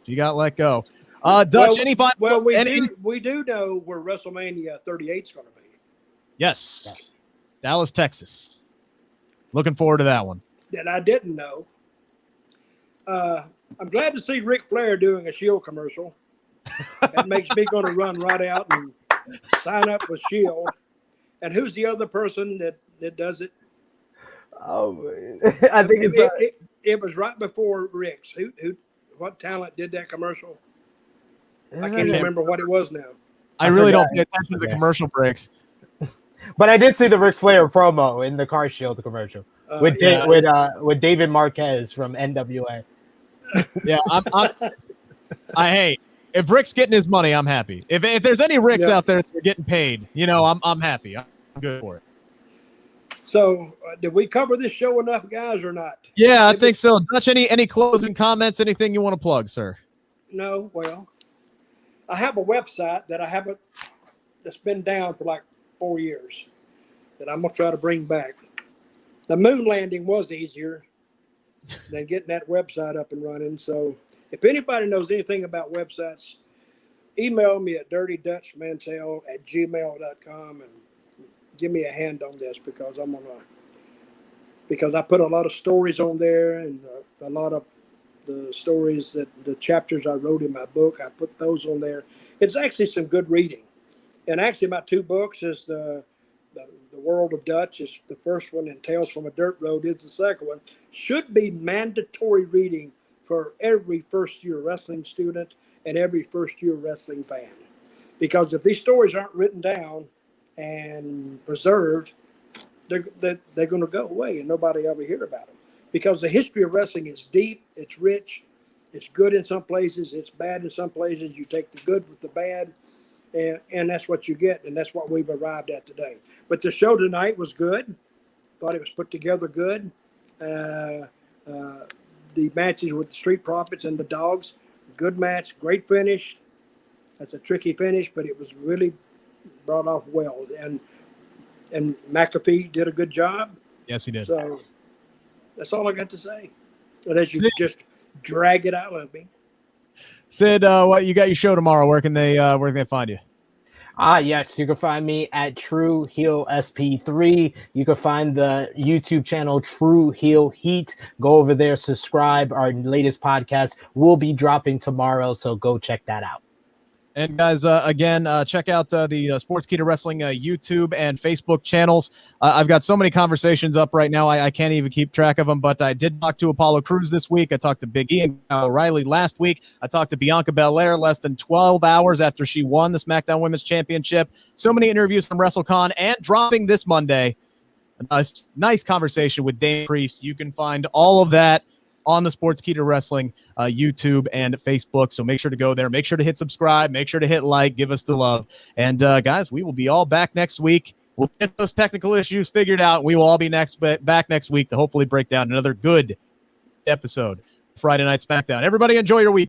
[SPEAKER 1] she got let go. Dutch,
[SPEAKER 3] we do know where WrestleMania 38 is going to be.
[SPEAKER 1] Yes. Dallas, Texas. Looking forward to that one.
[SPEAKER 3] That I didn't know. I'm glad to see Ric Flair doing a Shield commercial. That makes me going to run right out and sign up with Shield. And who's the other person that does it?
[SPEAKER 2] Oh, I think
[SPEAKER 3] it was right before Rick's. What talent did that commercial? I can't remember what it was now.
[SPEAKER 1] I really don't pay attention to the commercial breaks.
[SPEAKER 2] But I did see the Ric Flair promo in the Car Shield commercial with David Marquez from NWA.
[SPEAKER 1] Yeah, hey, if Rick's getting his money, I'm happy. If there's any Ricks out there that are getting paid, I'm happy. I'm good for it.
[SPEAKER 3] So, did we cover this show enough, guys, or not?
[SPEAKER 1] Yeah, I think so. Dutch, any closing comments? Anything you want to plug, sir?
[SPEAKER 3] No. Well, I have a website that's been down for like 4 years that I'm gonna try to bring back. The moon landing was easier than getting that website up and running. So if anybody knows anything about websites, email me at dirtydutchmantel@gmail.com and give me a hand on this, because I put a lot of stories on there, and a lot of the stories the chapters I wrote in my book, I put those on there. It's actually some good reading. And actually my 2 books is the World of Dutch is the first one, and Tales from a Dirt Road is the second one. Should be mandatory reading for every first-year wrestling student and every first-year wrestling fan. Because if these stories aren't written down and preserved, they're going to go away and nobody ever hear about them. Because the history of wrestling is deep, it's rich, it's good in some places, it's bad in some places. You take the good with the bad. and that's what you get, and that's what we've arrived at today. But the show tonight was good. Thought it was put together good. The matches with the Street Profits and the Dogs, good match, great finish. That's a tricky finish, but it was really brought off well. And McAfee did a good job.
[SPEAKER 1] Yes, he did.
[SPEAKER 3] So that's all I got to say. Unless you just drag it out of me.
[SPEAKER 1] Sid, what you got your show tomorrow? Where can they find you?
[SPEAKER 2] Yes, you can find me at True Heel SP3. You can find the YouTube channel True Heel Heat. Go over there, subscribe. Our latest podcast will be dropping tomorrow, so go check that out.
[SPEAKER 1] And guys, again, check out the Sportskeeda Wrestling YouTube and Facebook channels. I've got so many conversations up right now, I can't even keep track of them, but I did talk to Apollo Crews this week. I talked to Big E and Kyle O'Reilly last week. I talked to Bianca Belair less than 12 hours after she won the SmackDown Women's Championship. So many interviews from WrestleCon, and dropping this Monday, a nice conversation with Dame Priest. You can find all of that on the Sportskeeda Wrestling YouTube and Facebook. So make sure to go there. Make sure to hit subscribe. Make sure to hit like. Give us the love. And guys, we will be all back next week. We'll get those technical issues figured out. We will all be back next week to hopefully break down another good episode. Friday Night SmackDown. Everybody enjoy your week.